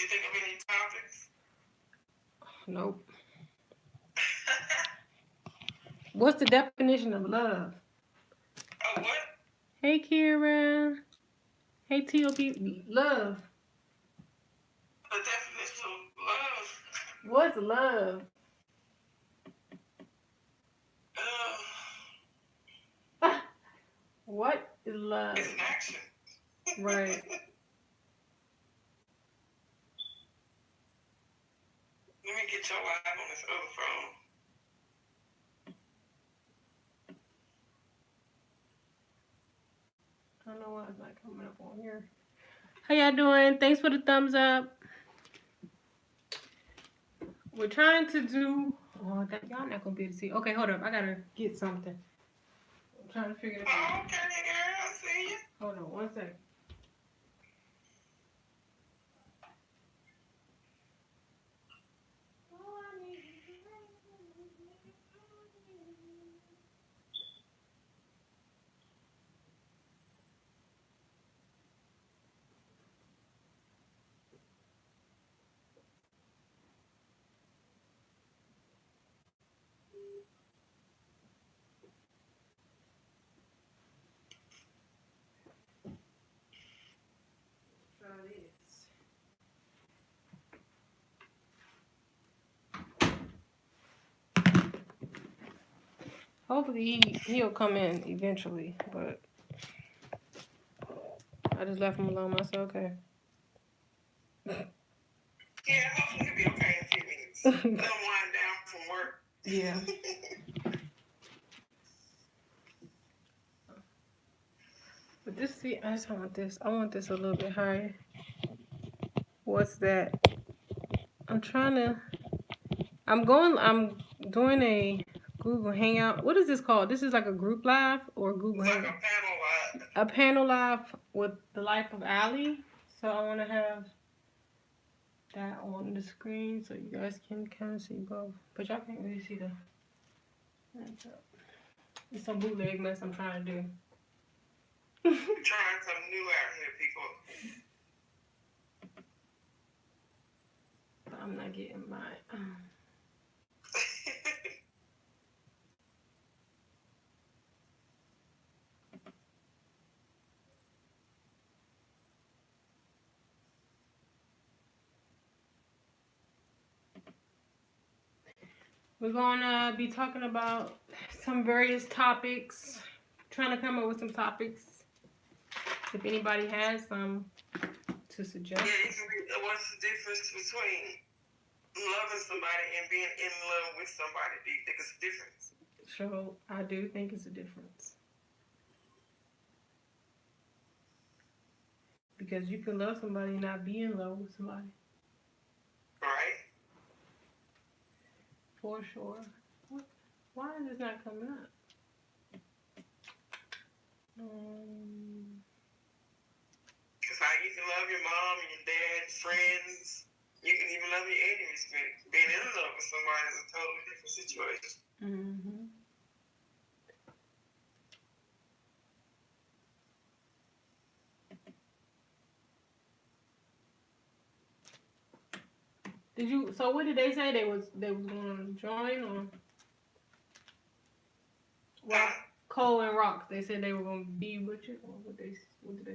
think of any topics? Nope. What's the definition of love? Oh, what? Hey, Kira. Hey, TLP. Love. The definition of love. What's love? What is love? It's an action. Right. Let me get your live on this other phone. I don't know why it's not coming up on here. How y'all doing? Thanks for the thumbs up. We're trying to do. Oh, y'all not gonna be able to see. Okay, hold up. I gotta get something. I'm trying to figure it out. Oh, okay, girl. I see you. Hold on, one second. Hopefully he'll come in eventually, but I just left him alone myself. Okay. Yeah, hopefully he'll be okay in a few minutes. He'll wind down from work. Yeah. But this, see, I just want this. I want this a little bit higher. What's that? I'm doing a Google Hangout. What is this called? This is like a group live or Google It's Hangout? like a panel live. A panel live with the life of Allie. So I want to have that on the screen so you guys can kind of see both. But y'all can't really see the. It's some bootleg mess I'm trying to do. Trying something new out here, people. But I'm not getting my. We're gonna be talking about some various topics. Trying to come up with some topics. If anybody has some to suggest. Yeah, what's the difference between loving somebody and being in love with somebody? Do you think it's a difference? So I do think it's a difference. Because you can love somebody and not be in love with somebody. Right. For sure. Why is this not coming up? Because how you can love your mom and your dad, friends. You can even love your enemies. But being in love with somebody is a totally different situation. Mm-hmm. So what did they say they was going to join or? Rock, Cole and Rock. They said they were going to be with you. Or what did they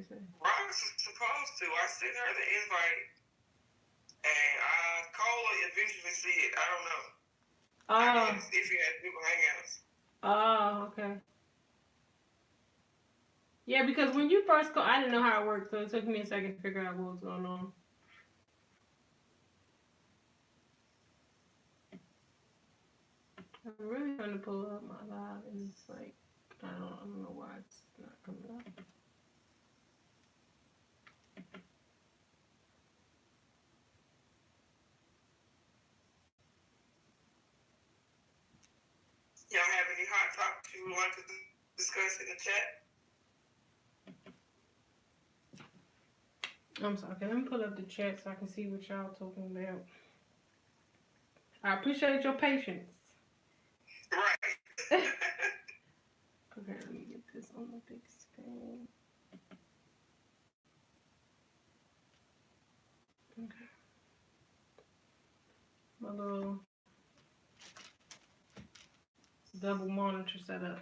say? Rock was supposed to. I sent her the invite, and Cole will eventually see it. I don't know. Oh. If you had people hangouts. Oh, okay. Yeah, because when you first called, I didn't know how it worked, so it took me a second to figure out what was going on. I'm really trying to pull up my live, and it's like I don't know why it's not coming up. Y'all have any hot topics you would like to discuss in the chat? I'm sorry. Let me pull up the chat so I can see what y'all talking about. I appreciate your patience. Right. Okay, let me get this on the big screen. Okay. little double monitor set up.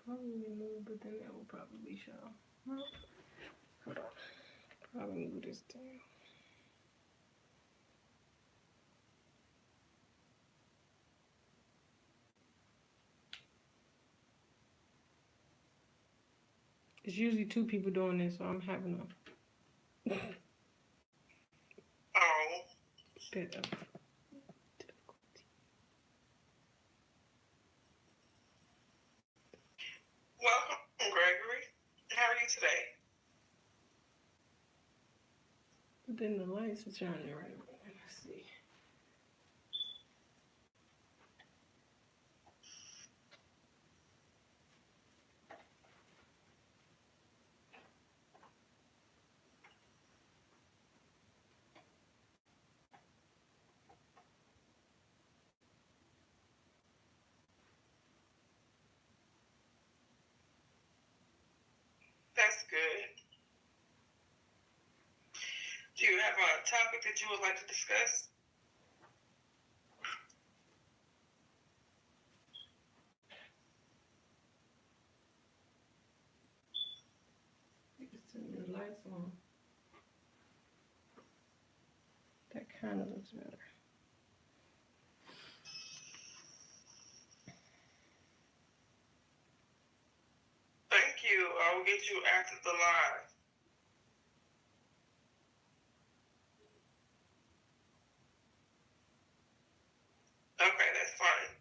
Probably move, but then that will probably show. Well, hold on. Probably move this down. It's usually two people doing this, so I'm having a bit of difficulty. Welcome, Gregory. How are you today? But then the lights are shining right. Let's see. That's good. Do you have a topic that you would like to discuss? You can turn the lights on. That kind of looks better. Thank you. I will get you after the live. Okay, that's fine.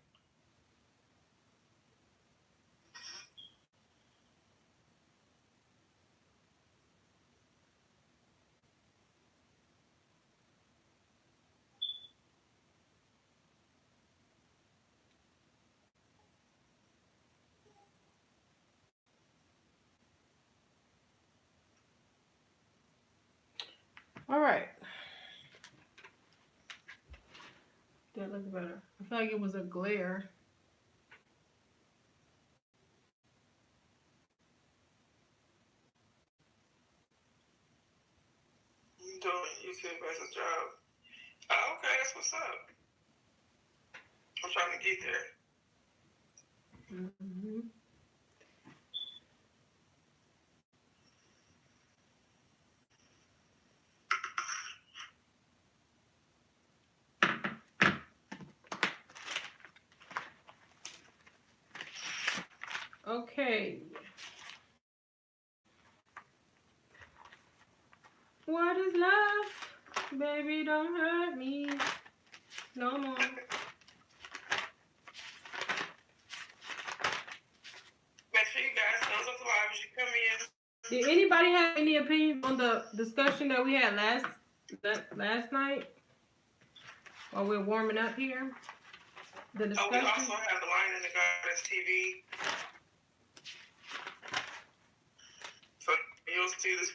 All right. That looks better. I feel like it was a glare. You're doing YouTube as a job. Oh, okay, that's what's up. I'm trying to get there. Mm-hmm. Okay. What is love? Baby, don't hurt me no more. Make sure you guys thumbs up the live as you come in. Did anybody have any opinion on the discussion that we had last night while we're warming up here? The discussion. We also have the line in the Goddess TV. So you'll see the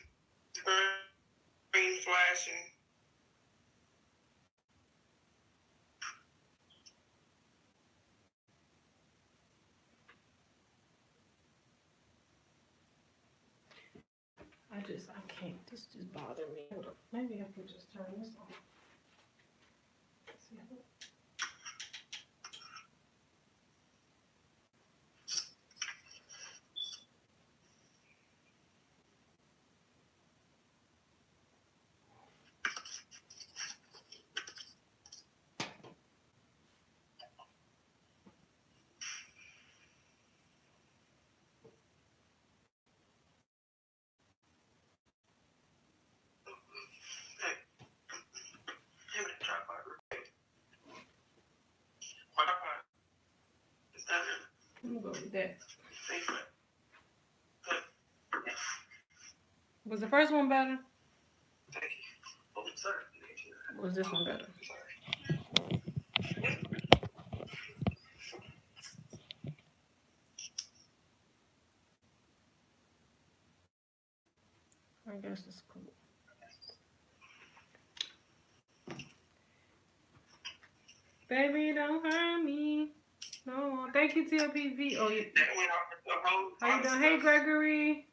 screen flashing. I can't. This just bothers me. Maybe I can just turn this on. I'm gonna go with that. Was the first one better? Or was this one better? I guess it's cool. Baby, don't hurt me. No, thank you, TLPV. Oh, yeah. That went off the whole. How you doing? Hey, Gregory.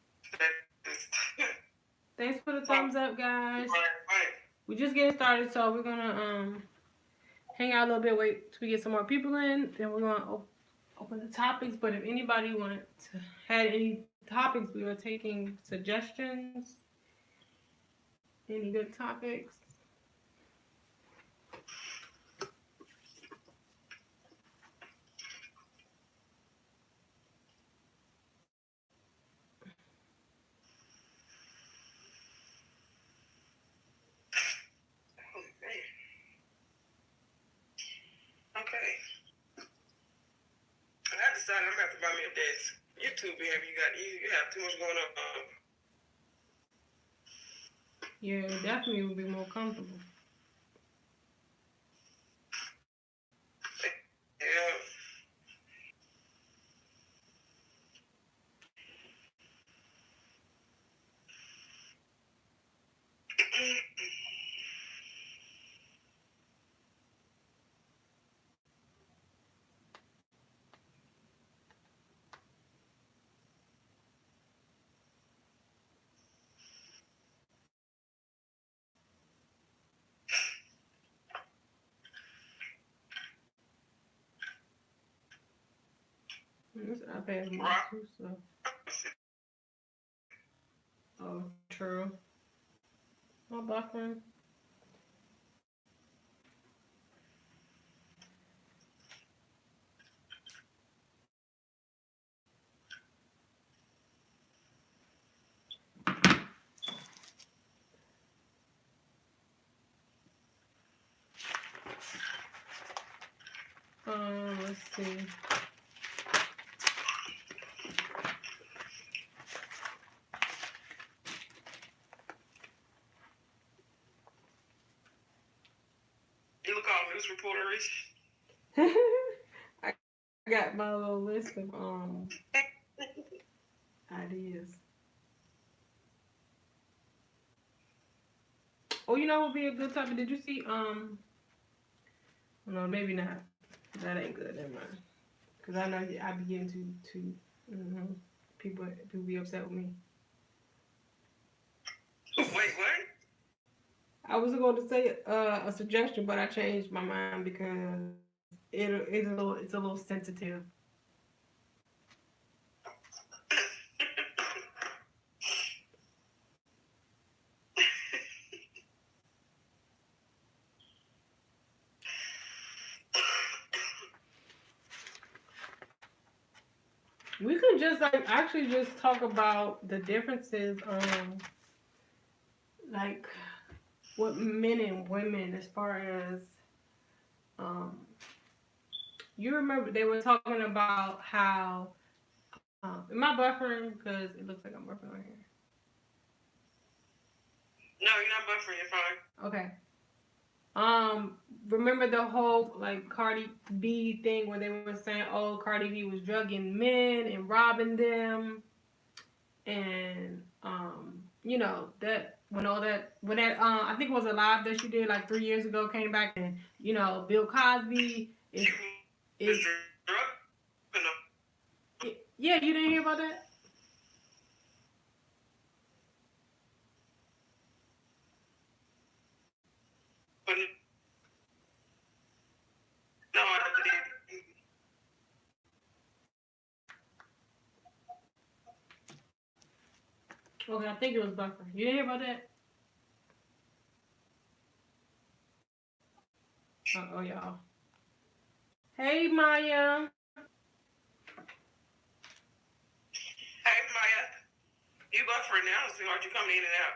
Thanks for the thumbs up, guys. Right. We just getting started, so we're gonna hang out a little bit, wait till we get some more people in, then we're gonna open the topics. But if anybody wanted to had any topics, we are taking suggestions. Any good topics? Okay. I decided I'm gonna have to buy me a desk. You too big. You have too much going on. Yeah, it definitely would be more comfortable. Yeah. This iPad is too slow. Oh, true. My buffering. Let's see. You look all news reporterish. I got my little list of ideas. Oh, you know what would be a good topic? Did you see no, maybe not. That ain't good. Never mind. Cause I know I be getting too. People be upset with me. Wait, what? I was going to say a suggestion, but I changed my mind because it's a little sensitive. We could just actually just talk about the differences like what men and women as far as you remember they were talking about how am I buffering because it looks like I'm buffering right here. No, you're not buffering. You're fine. Okay. Remember the whole like Cardi B thing where they were saying, oh, Cardi B was drugging men and robbing them, and you know that when that I think it was a live that she did like 3 years ago came back and you know Bill Cosby is yeah, you didn't hear about that? No, I didn't. Okay, I think it was buffer. You didn't hear about that? Oh, y'all. Hey, Maya. Hey, Maya. You buffering now, sweetheart. You coming in and out.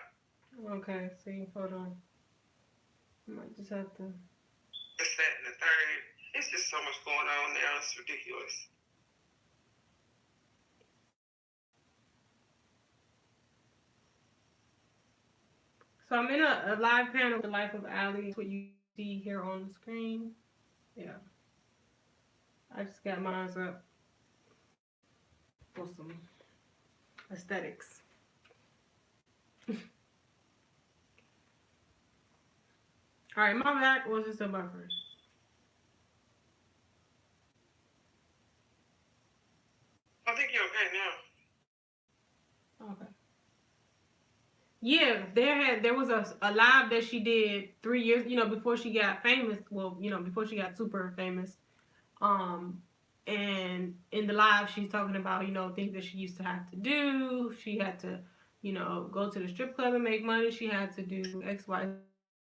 Okay, see, hold on. I might just have to. It's that and the third. It's just so much going on now. It's ridiculous. So I'm in a live panel with the life of Allie. What you see here on the screen. Yeah. I just got mine up for some aesthetics. All right, my back was just a buffer. think you're okay now. Okay. Yeah, there was a live that she did 3 years, before she got famous. Well, before she got super famous. And in the live, she's talking about things that she used to have to do. She had to, go to the strip club and make money. She had to do X, Y,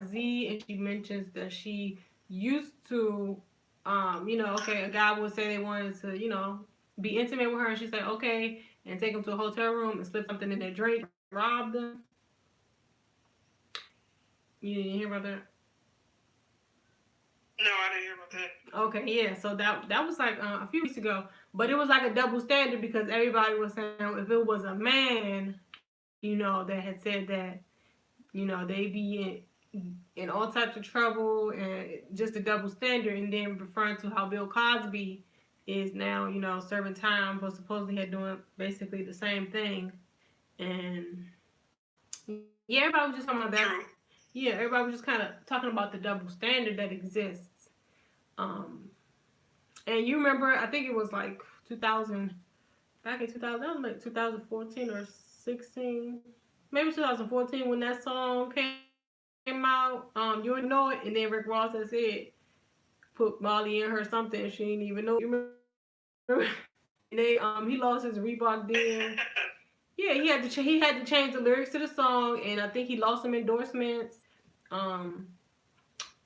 Z, and she mentions that she used to, okay, a guy would say they wanted to, be intimate with her, and she said okay, and take them to a hotel room and slip something in their drink, rob them. You didn't hear about that? No, I didn't hear about that. Okay, yeah. So that was like a few weeks ago, but it was like a double standard because everybody was saying if it was a man, that had said that, they be in all types of trouble and just a double standard, and then referring to how Bill Cosby is now, serving time for supposedly had doing basically the same thing, and yeah, everybody was just talking about that. True. Yeah, everybody was just kind of talking about the double standard that exists. And you remember, I think it was like 2000, back in 2000, that was like 2014 or 16, maybe 2014 when that song came out. You didn't know it, and then Rick Ross had said put Molly in her something, and she didn't even know. You remember? And he lost his Reebok deal. Yeah, he had to change the lyrics to the song, and I think he lost some endorsements.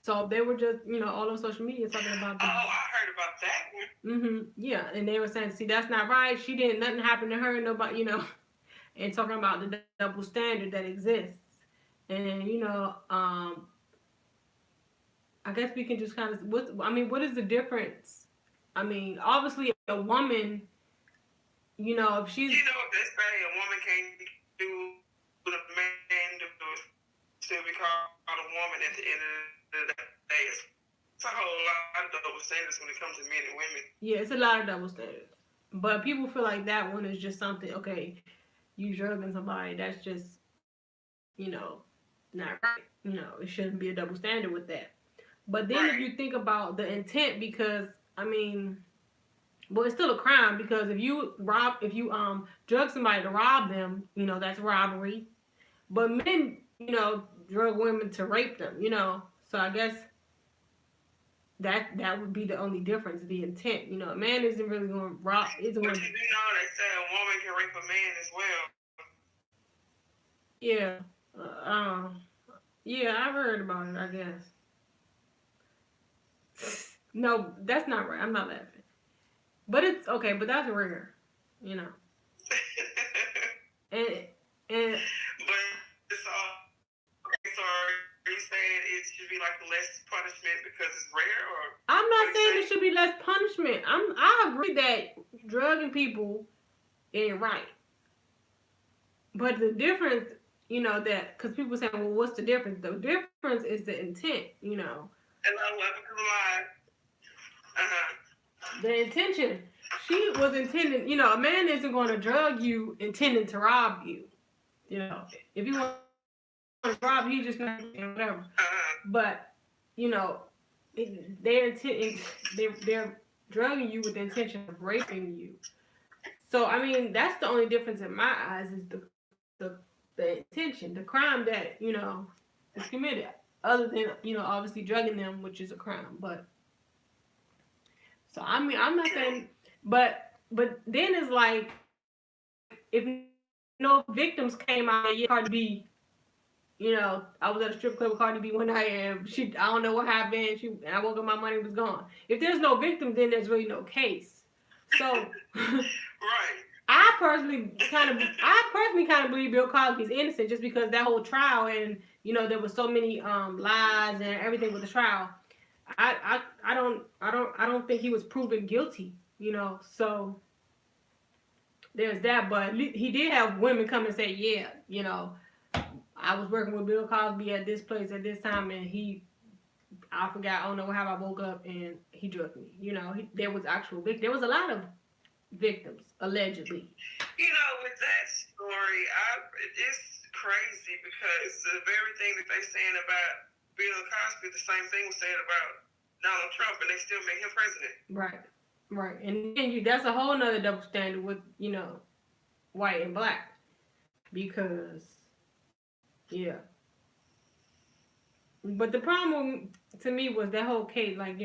So they were just, all on social media talking about the. Oh, I heard about that one. Yeah, and they were saying, see, that's not right. She didn't, nothing happened to her, nobody, and talking about the double standard that exists. And, I guess we can just kind of, what is the difference? I mean, obviously, a woman, if she's. If they say a woman can't do what a man do, still be called a woman at the end of the day. It's a whole lot of double standards when it comes to men and women. Yeah, it's a lot of double standards. But people feel like that one is just something, okay, you drugging somebody, that's just, not right. It shouldn't be a double standard with that. But then if you think about the intent, because, well, it's still a crime because if you drug somebody to rob them, that's robbery. But men, drug women to rape them, So I guess that would be the only difference, the intent. A man isn't really going to rob. But you do know they say a woman can rape a man as well. Yeah. Yeah, I heard about it, I guess. No, that's not right. I'm not laughing. But it's okay, but that's rare, and and but it's all okay, so are you saying it should be like less punishment because it's rare, or I'm not saying there should be less punishment. I agree that drugging people ain't right. But the difference, that because people say, well, what's the difference? The difference is the intent, Hello, welcome to the live. The intention. She was intending, a man isn't going to drug you intending to rob you. If you want to rob you, just whatever. But, they're drugging you with the intention of raping you. So, that's the only difference in my eyes is the intention, the crime that, is committed. Other than, obviously drugging them, which is a crime. But, so, I'm not saying, but then it's like, if no victims came out, Cardi B, I was at a strip club with Cardi B one night, and I don't know what happened, and I woke up, my money was gone. If there's no victim, then there's really no case. So, right. I personally kind of believe Bill Cosby's innocent just because that whole trial and there was so many lies and everything with the trial. I don't think he was proven guilty. So there's that. But he did have women come and say, yeah, I was working with Bill Cosby at this place at this time, and I forgot, I don't know how I woke up and he drugged me. There was actual victims. There was a lot of victims, allegedly. With that story, it's crazy because the very thing that they're saying about Bill Cosby, the same thing was said about Donald Trump, and they still made him president. Right. Right. And then that's a whole nother double standard with, white and black. Because, yeah. But the problem to me was that whole case, like,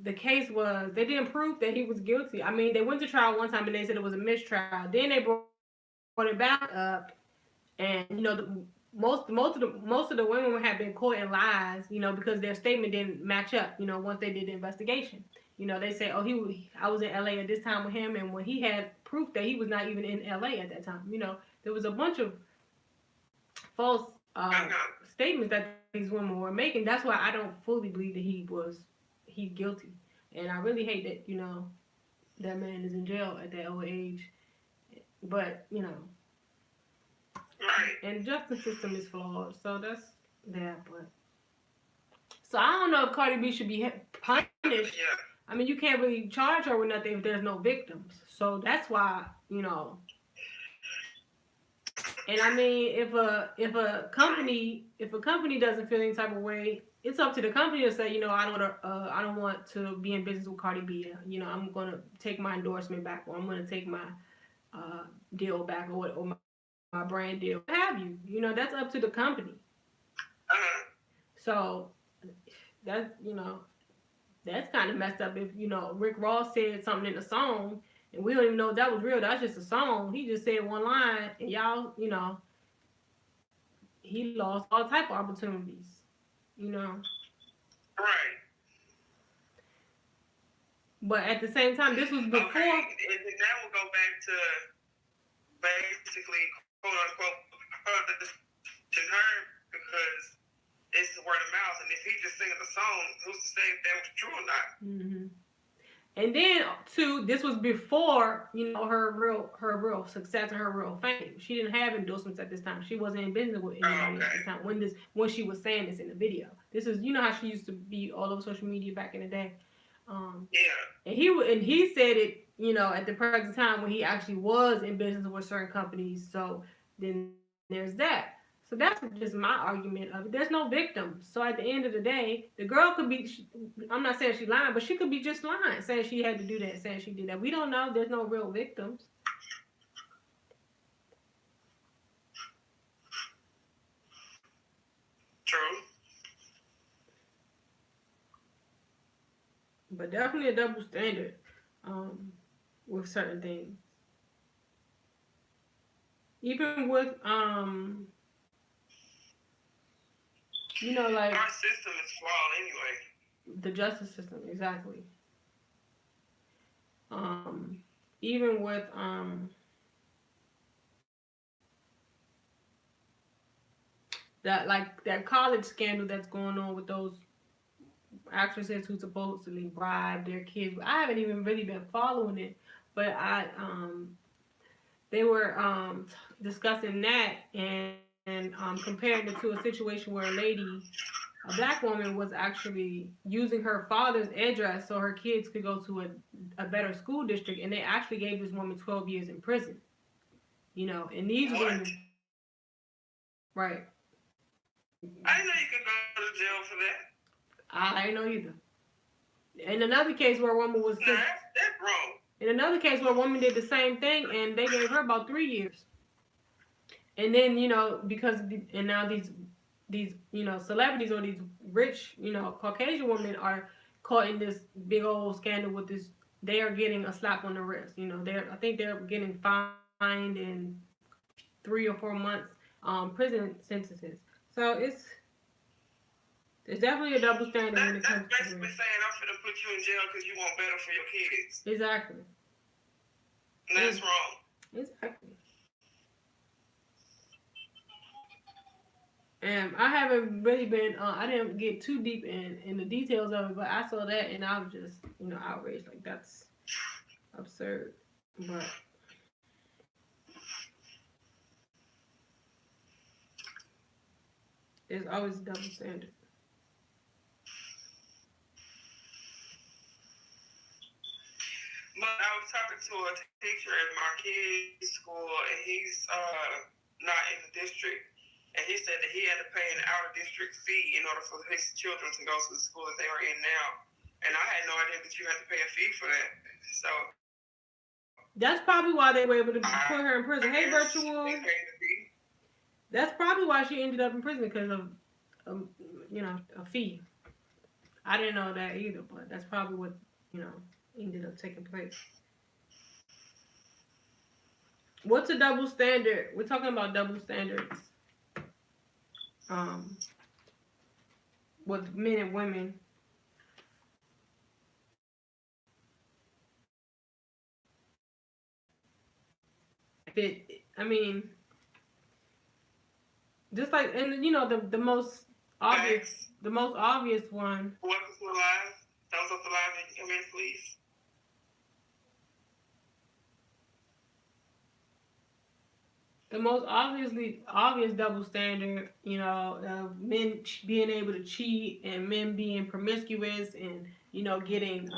the case was, they didn't prove that he was guilty. I mean, they went to trial one time and they said it was a mistrial. Then they brought it back up, and most of the women had been caught in lies, because their statement didn't match up. Once they did the investigation, they say, "Oh, I was in LA at this time with him," and when he had proof that he was not even in LA at that time. There was a bunch of false statements that these women were making. That's why I don't fully believe that he's guilty, and I really hate that that man is in jail at that old age. But Right. and the justice system is flawed, so that's that. But so I don't know if Cardi B should be punished. Yeah. I mean, you can't really charge her with nothing if there's no victims. So that's why And I mean, if a company doesn't feel any type of way, it's up to the company to say, I don't want to be in business with Cardi B. I'm gonna take my endorsement back, or I'm gonna take my deal back, or my brand deal, what have you. That's up to the company. So that's kind of messed up. If Rick Ross said something in a song, and we don't even know if that was real. That's just a song. He just said one line, and y'all, he lost all type of opportunities. Right. But at the same time, this was before. Okay, and then that will go back to basically, quote unquote, punishing her because it's the word of mouth, and if he just singing the song, who's to say if that was true or not? Mm-hmm. And then too, this was before her real success and her real fame. She didn't have endorsements at this time. She wasn't in business with anybody at this time when she was saying this in the video. This is how she used to be all over social media back in the day. Yeah. And he said it at the present time when he actually was in business with certain companies. So then there's that. So that's just my argument of it. There's no victims. So at the end of the day, the girl could be, I'm not saying she's lying, but she could be just lying, saying she had to do that, saying she did that. We don't know. There's no real victims. True. But definitely a double standard with certain things. Even with like our system is flawed anyway. The justice system, exactly. Even with that college scandal that's going on with those actresses who supposedly bribed their kids. I haven't even really been following it, but they were discussing that and comparing it to a situation where a black woman was actually using her father's address so her kids could go to a better school district, and they actually gave this woman 12 years in prison. And these women, right? I didn't know you could go to jail for that. I didn't know either. In another case where a woman was that's wrong. In another case where a woman did the same thing, and they gave her about 3 years. And then because and now these celebrities or these rich Caucasian women are caught in this big old scandal with this. They are getting a slap on the wrist. I think they're getting fined in 3 or 4 months prison sentences. So it's definitely a double standard when it comes to. That's basically saying I'm finna put you in jail because you want better for your kids. Exactly. And that's wrong. Exactly. And I haven't really been. I didn't get too deep in the details of it, but I saw that and I was just outraged. Like, that's absurd. But there's always a double standard. But I was talking to a teacher at my kid's school, and he's not in the district. And he said that he had to pay an out-of-district fee in order for his children to go to the school that they are in now. And I had no idea it that you have to pay a fee for that. So that's probably why they were able to put her in prison. Hey, guess Virtual. they paid the fee. That's probably why she ended up in prison because of, a fee. I didn't know that either, but that's probably what, ended up taking place. What's a double standard? We're talking about double standards. Um, with men and women. I mean, just like, and the most obvious, one. Welcome to the live. Thumbs up the live and come in, please. The most obvious double standard, men being able to cheat and men being promiscuous and getting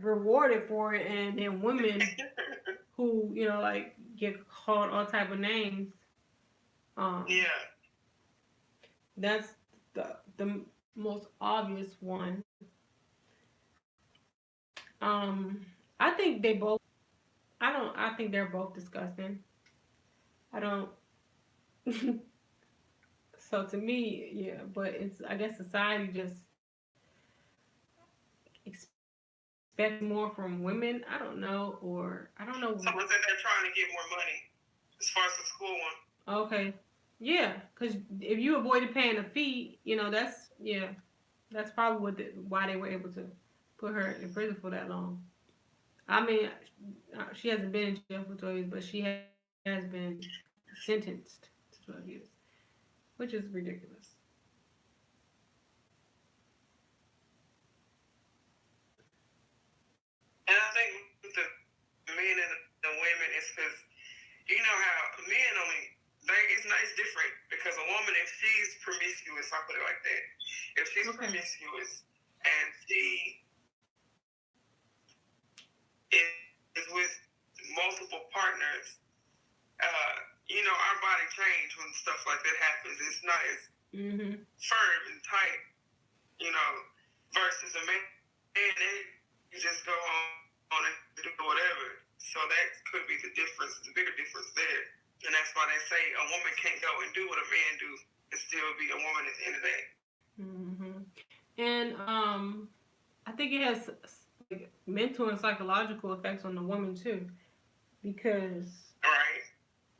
rewarded for it, and then women who like get called all type of names. That's the most obvious one. I think they both. I think they're both disgusting. I don't. So to me, yeah, but I guess society just expects more from women. I don't know, or I don't know. So was that they're trying to get more money as far as the school one? Okay, yeah, because if you avoided paying a fee, that's probably why they were able to put her in prison for that long. I mean, she hasn't been in jail for 12 years, but she has been sentenced to 12 years, which is ridiculous. And I think with the men and the women, it's because you know how men only. It's different because a woman, if she's promiscuous, I'll put it like that. If she's promiscuous and she is with multiple partners, our body change when stuff like that happens. It's not as firm and tight, versus a man, you just go on and do whatever. So that could be the difference, the bigger difference there. And that's why they say a woman can't go and do what a man do and still be a woman at the end of the day. And I think it has like mental and psychological effects on the woman too, because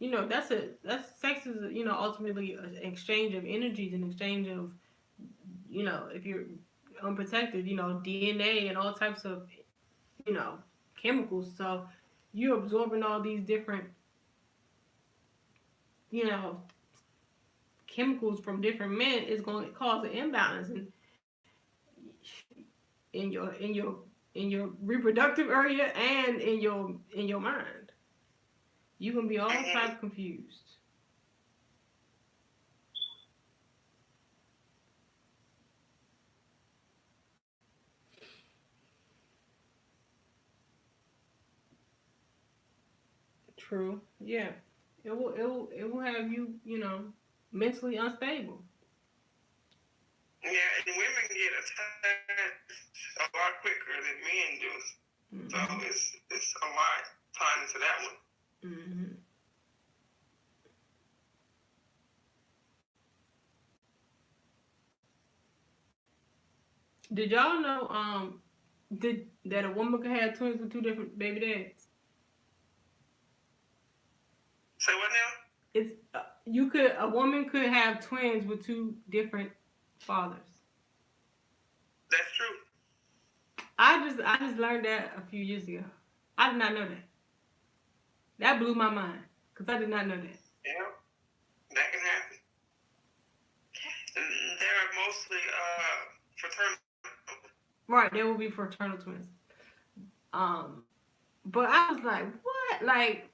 that's sex is ultimately an exchange of energies, an exchange of if you're unprotected, DNA and all types of chemicals. So you're absorbing all these different chemicals from different men is going to cause an imbalance in your reproductive area and in your mind. You can be all types confused. True. Yeah. It will have you, mentally unstable. Yeah, and women get attached a lot quicker than men do. So it's a lot tied into that one. Did y'all know that a woman could have twins with two different baby dads? Say what now? It's a woman could have twins with two different fathers. That's true. I just learned that a few years ago. I did not know that. That blew my mind because I did not know that. Yeah, that can happen. And they're mostly fraternal. Right, they will be fraternal twins. But I was like, what? Like,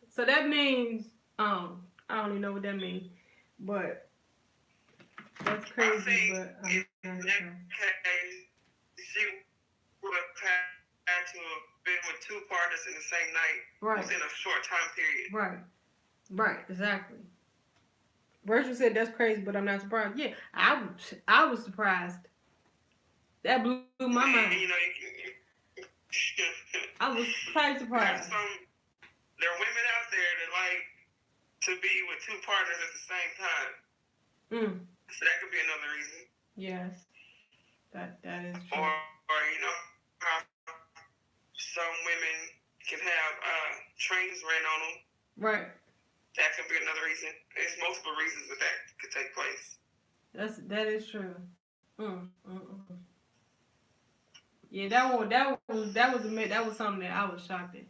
so that means I don't even know what that means, but that's crazy. I think but in that case, she would have had to have been with two partners in the same night within a short time period. Right, exactly. Virtual said that's crazy, but I'm not surprised. Yeah, I was surprised. That blew my mind. And you know, I was quite surprised. There are women out there that like to be with two partners at the same time. So that could be another reason. Yes, that is true. Or you know, how some women can have trains ran on them. Right. That could be another reason. There's multiple reasons that could take place. That is true. Yeah, that was something that I was shocked at.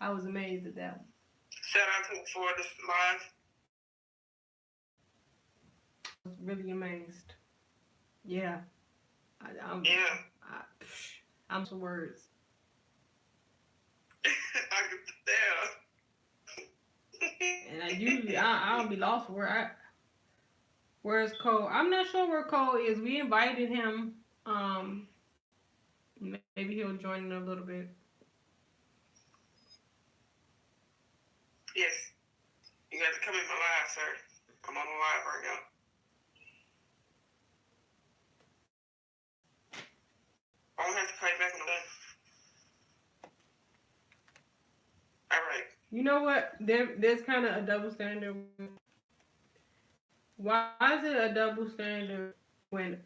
I was amazed at that one. Shout out to for this live. I was really amazed. Yeah. I'm some words. I can tell. And I don't be lost for where's Cole? I'm not sure where Cole is. We invited him. Maybe he'll join in a little bit. Yes. You got to come in my live, sir. I'm on the live right now. I don't have to call you back on the line. All right. You know what? There's kind of a double standard. Why is it a double standard when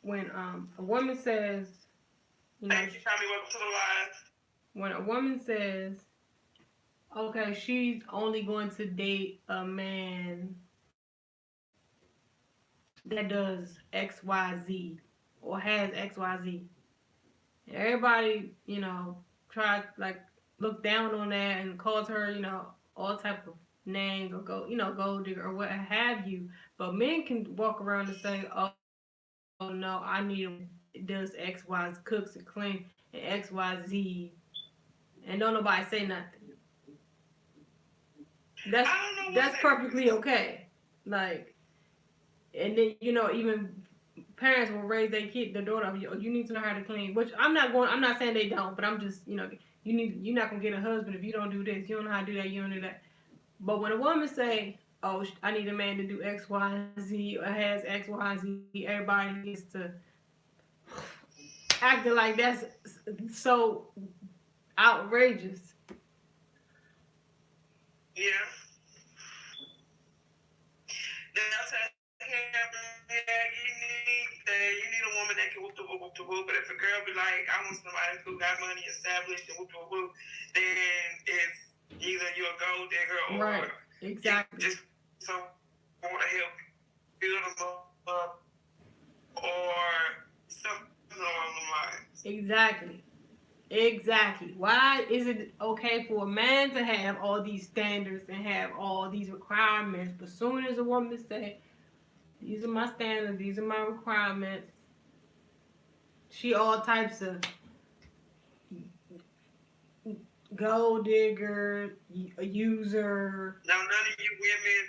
a woman says, you know, thank you, Tommy. Welcome to the live. When a woman says, okay, she's only going to date a man that does X, Y, Z or has X, Y, Z. And everybody, you know, tries like look down on that and calls her, you know, all type of names or gold digger or what have you. But men can walk around and say, oh no, I need him does X, Y, cooks and clean and X, Y, Z, and don't nobody say nothing. That's perfectly okay. Like, and then you know even parents will raise their daughter. You need to know how to clean. Which I'm not saying they don't, but I'm just you're not gonna get a husband if you don't do this. You don't know how to do that. You don't do that. But when a woman say, "Oh, I need a man to do X, Y, Z," or has X, Y, Z, everybody gets to acting like that's so outrageous. Yeah. You need a woman that can whoop the whoop. But if a girl be like, I want somebody who got money established and whoop the whoop, then it's either you're a gold digger or right. Exactly. You just want to help build them up or something along the lines. Exactly. Why is it okay for a man to have all these standards and have all these requirements, but soon as a woman say, these are my standards, these are my requirements, she all types of gold digger, a user. Now, none of you women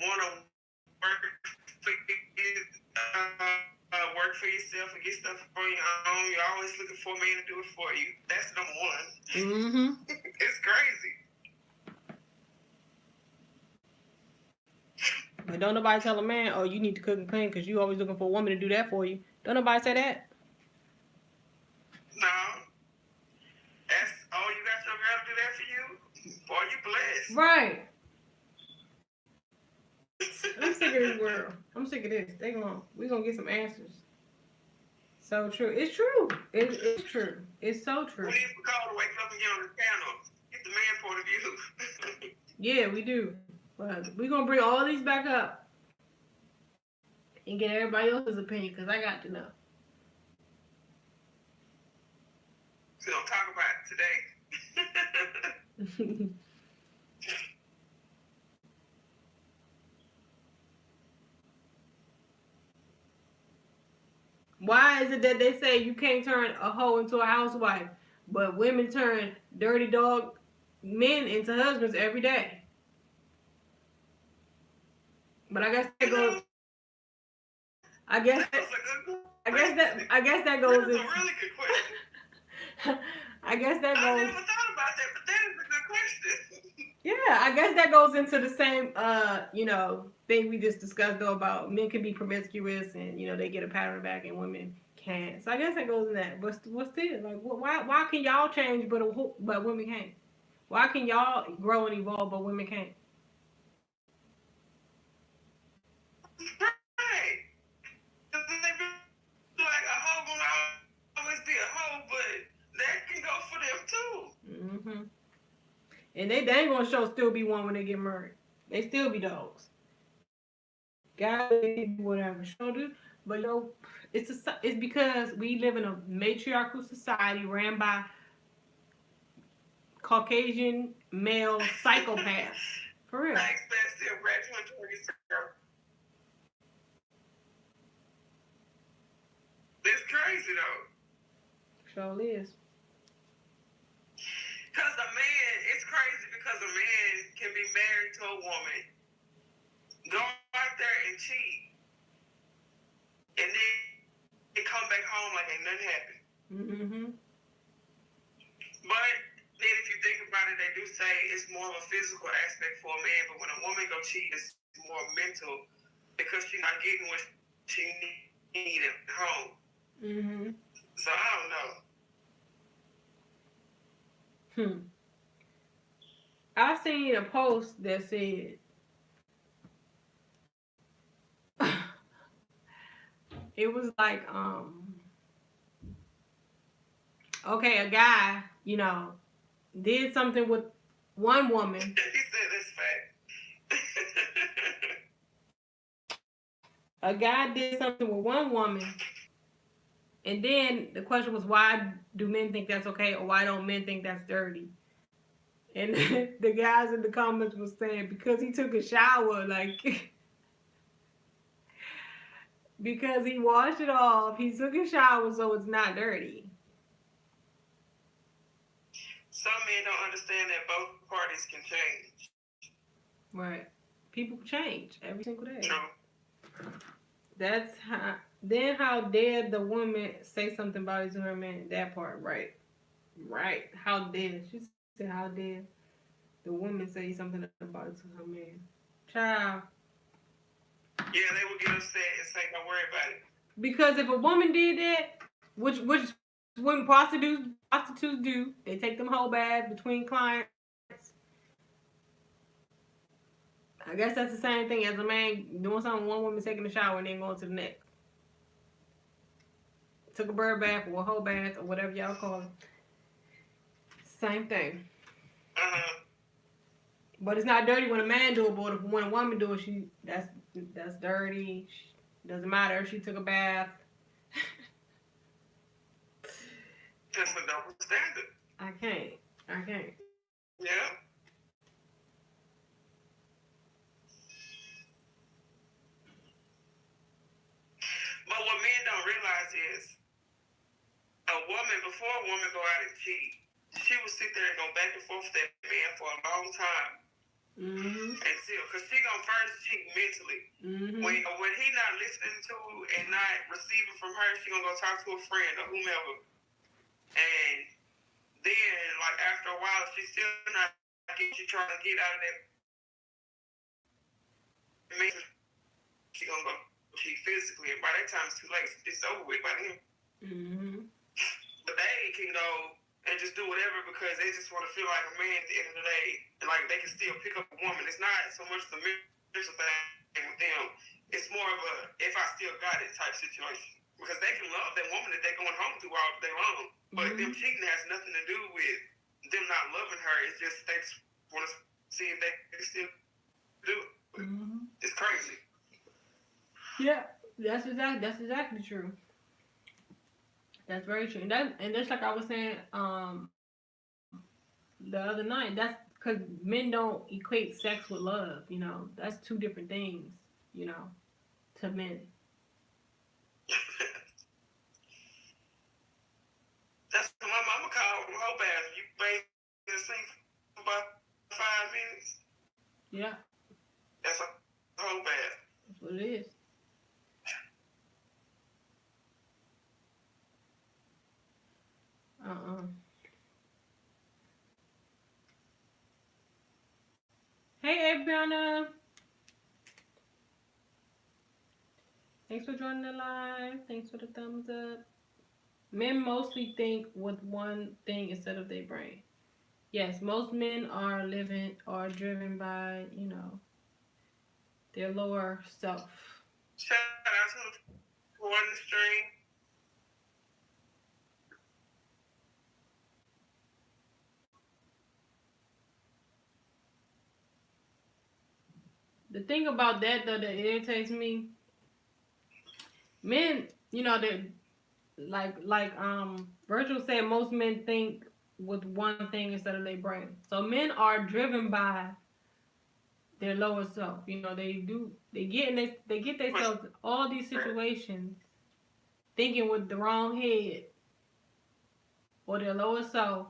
want to work for yourself and get stuff for your own. You're always looking for a man to do it for you. That's number one. Mm-hmm. It's crazy. But don't nobody tell a man, oh, you need to cook and clean because you always looking for a woman to do that for you. Don't nobody say that. No. That's all you got your girl to do that for you? Boy, you blessed. Right. I'm sick of this world. I'm sick of this. We're going to get some answers. So true. It's true. It's true. It's so true. We need to call to wake up and get on the channel. Get the man point of view. Yeah, we do. But we're going to bring all these back up and get everybody else's opinion because I got to know. So don't talk about it today. Why is it that they say you can't turn a hoe into a housewife, but women turn dirty dog men into husbands every day? But I guess that goes. I guess that goes. That's a really good question. I guess that goes. I never thought about that, but that is a good question. Yeah, I guess that goes into the same, thing we just discussed though about men can be promiscuous and they get a pat on the back and women can't. So I guess that goes in that. But what's still like, why can y'all change but women can't? Why can y'all grow and evolve but women can't? Right. Because they be like a hoe gonna always be a hoe, but that can go for them too. Hmm. And they ain't gonna show still be one when they get married. They still be dogs. Guys, they do whatever. Show do, but it's because we live in a matriarchal society ran by Caucasian male psychopaths. For real. Thanks, that's still graduating towards yourself. It's crazy though. Sure is. Because a man, it's crazy because a man can be married to a woman, go out there and cheat, and then they come back home like ain't nothing happened. Mm-hmm. But then if you think about it, they do say it's more of a physical aspect for a man, but when a woman go cheat, it's more mental because she's not getting what she needs at home. Mm-hmm. So I don't know. I seen a post that said it was like okay, a guy, did something with one woman. He said this fact. A guy did something with one woman, and then the question was, why do men think that's okay, or why don't men think that's dirty? And the guys in the comments was saying because he took a shower, like because he washed it off, he took a shower, so it's not dirty. Some men don't understand that both parties can change. Right. People change every single day. True. That's how. Then how dare the woman say something about it to her man? That part, right? Right. How dare she said? How dare the woman say something about it to her man? Child. Yeah, they will get upset and say, "Don't worry about it." Because if a woman did that, which when prostitutes do, they take them whole baths between clients. I guess that's the same thing as a man doing something. One woman taking a shower and then going to the next. Took a bird bath or a whole bath or whatever y'all call it. Same thing. Uh-huh. But it's not dirty when a man do it, but when a woman do it, that's dirty. Doesn't matter if she took a bath. That's a double standard. I can't. I can't. Yeah. But what men don't realize is before a woman go out and cheat, she will sit there and go back and forth with that man for a long time. Mm-hmm. And still, because she gonna first cheat mentally. Mm-hmm. When he not listening to and not receiving from her, she gonna go talk to a friend or whomever. And then, like after a while, she's still not getting, she trying to get out of that. She gonna go cheat physically, and by that time it's too late. It's over with by then. Mm-hmm. But they can go and just do whatever because they just want to feel like a man at the end of the day. And like they can still pick up a woman. It's not so much the mental thing with them. It's more of a if I still got it type situation. Because they can love that woman that they're going home to all day long. But them cheating has nothing to do with them not loving her. It's just they just want to see if they can still do it. It's crazy. Yeah, that's exactly true. That's very true. And that's like I was saying the other night. That's because men don't equate sex with love. That's two different things. You know, to men. That's what my mama called whole bath. You bathe in the sink for about 5 minutes. Yeah, That's a whole bath. that's what it is. Uh-uh. Hey, Adriana. Thanks for joining the live. Thanks for the thumbs up. Men mostly think with one thing instead of their brain. Yes, most men are driven by, their lower self. Shout out to the one stream. The thing about that though that irritates me, men, they Virgil said most men think with one thing instead of their brain. So men are driven by their lower self. They get themselves all these situations thinking with the wrong head or their lower self.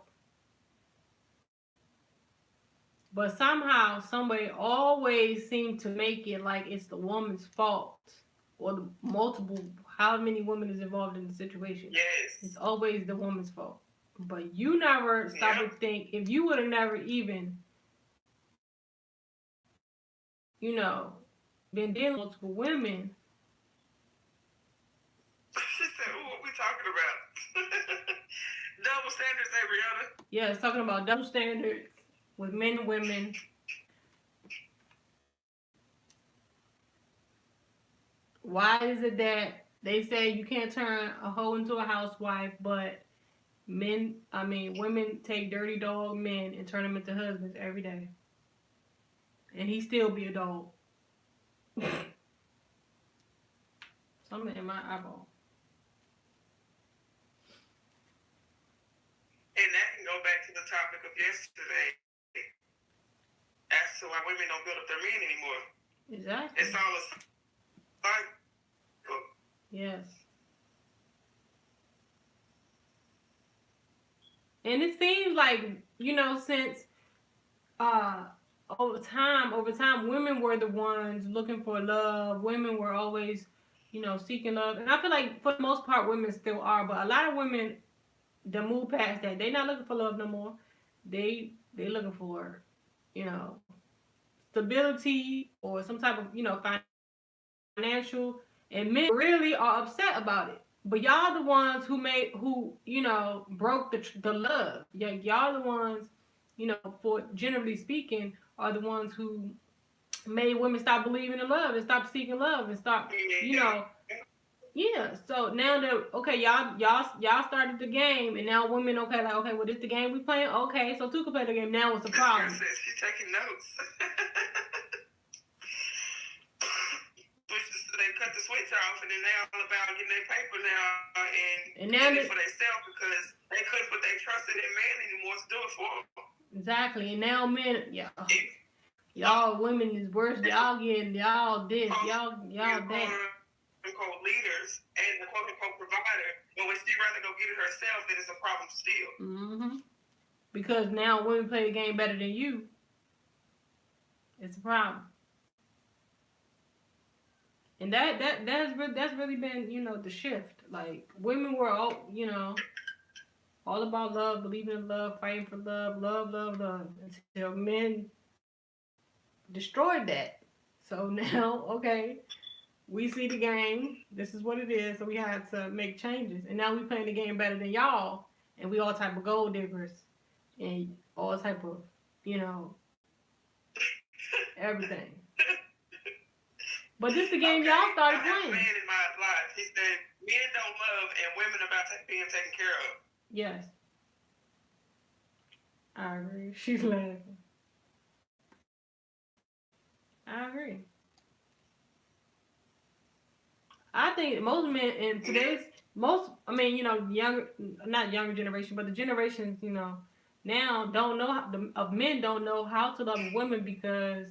But somehow somebody always seems to make it like it's the woman's fault or the multiple how many women is involved in the situation. Yes. It's always the woman's fault. But you never stop and think if you would have never even, been dealing with multiple women. She said, what we talking about? Double standards, Ariana. Yeah, it's talking about double standards with men and women. Why is it that they say you can't turn a hoe into a housewife, but women take dirty dog men and turn them into husbands every day, and he still be a dog. Something in my eyeball. And that can go back to the topic of yesterday as to why women don't build up their men anymore. Exactly. It's all a cycle. Yes. And it seems like, since over time, women were the ones looking for love. Women were always, seeking love. And I feel like for the most part, women still are. But a lot of women, they move past that. They're not looking for love no more. They looking for, stability or some type of, financial. And men really are upset about it. But y'all the ones who broke the love. Y'all the ones, for generally speaking, are the ones who made women stop believing in love and stop seeking love and stop, yeah. So now that okay, y'all started the game and now women okay, well this the game we playing? Okay, so two can play the game. Now it's a problem. This girl says she's taking notes. They cut the switch off and then they all about getting their paper now and getting it for themselves because they couldn't put their trust in their man anymore to do it for them. Exactly. And now men, y'all women is worse. Y'all getting y'all this, y'all that. Unquote leaders and the quote unquote provider, but when she rather go get it herself, then it's a problem still. Mm-hmm. Because now women play the game better than you. It's a problem. And that's really been, the shift. Like women were all, all about love, believing in love, fighting for love, until men destroyed that. So now, okay, we see the game. This is what it is. So we had to make changes. And now we playing the game better than y'all. And we all type of gold diggers. And all type of, everything. But this the game y'all started playing. I have a man in my life. He said, men don't love and women about being taken care of. Yes. I agree. She's laughing. I agree. I think most men in today's younger, not younger generation, but the generations, now don't know men don't know how to love women because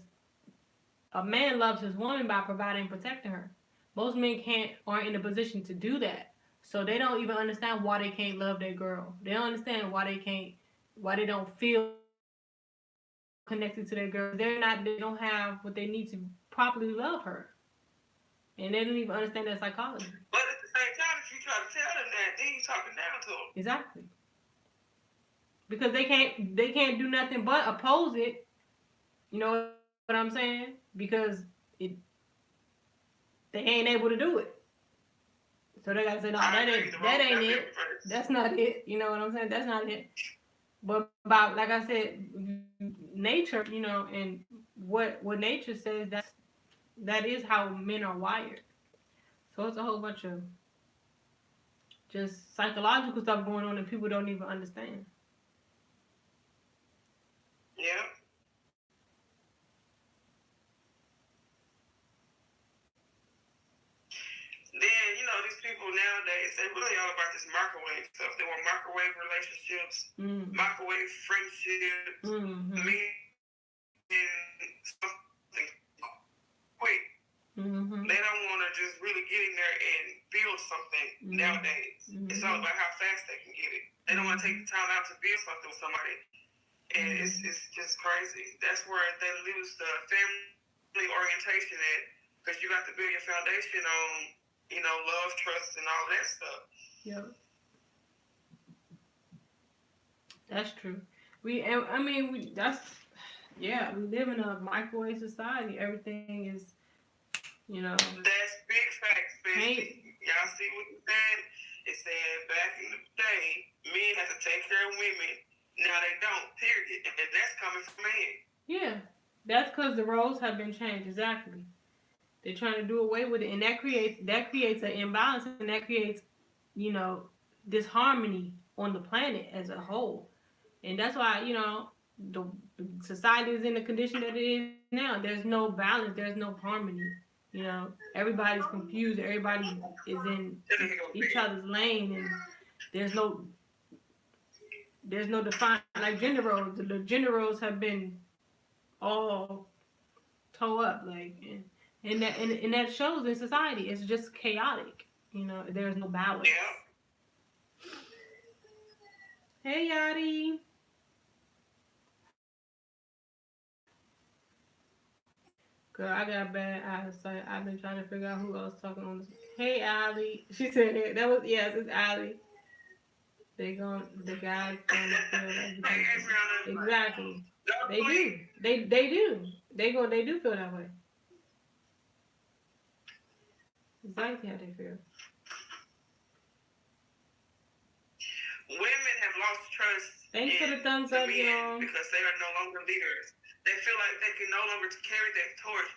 a man loves his woman by providing and protecting her. Most men aren't in a position to do that, so they don't even understand why they can't love their girl. They don't understand why they don't feel connected to their girl. They don't have what they need to properly love her. And they don't even understand that psychology. But at the same time, if you try to tell them that, then you're talking down to them. Exactly. Because they can't do nothing but oppose it. I'm saying? Because they ain't able to do it. So they gotta say, no, that ain't it. That's not it. You know what I'm saying? That's not it. But about, like I said, nature, and what nature says, that is how men are wired. So it's a whole bunch of just psychological stuff going on that people don't even understand. Yeah. Then, these people nowadays, they really all about this microwave stuff. They want microwave relationships, microwave friendships, something quick. They don't want to just really get in there and build something nowadays. It's all about how fast they can get it. They don't want to take the time out to build something with somebody. And it's just crazy. That's where they lose the family orientation at, because you got to build your foundation on, love, trust, and all that stuff. Yep. That's true. We live in a microwave society. Everything is, That's big facts, baby. Y'all see what it said? It said back in the day, men had to take care of women. Now they don't, period. And that's coming from men. Yeah. That's because the roles have been changed. Exactly. They're trying to do away with it, and that creates an imbalance, and that creates, disharmony on the planet as a whole. And that's why, the society is in the condition that it is now. There's no balance. There's no harmony. Everybody's confused. Everybody is in each other's lane, and there's no defined, like, gender roles. The gender roles have been all toe up, like, and that shows in society. It's just chaotic. There's no balance. Yeah. Hey, Yadi. Girl, I got bad eyesight. I've been trying to figure out who else talking on this. Hey, Allie. She said it. That was, yes, it's Allie. The guys gonna feel like exactly. They do. They do. They do feel that way. Exactly how they feel. Women have lost trust. Thanks for the thumbs up, y'all. Because they are no longer leaders. They feel like they can no longer carry that torch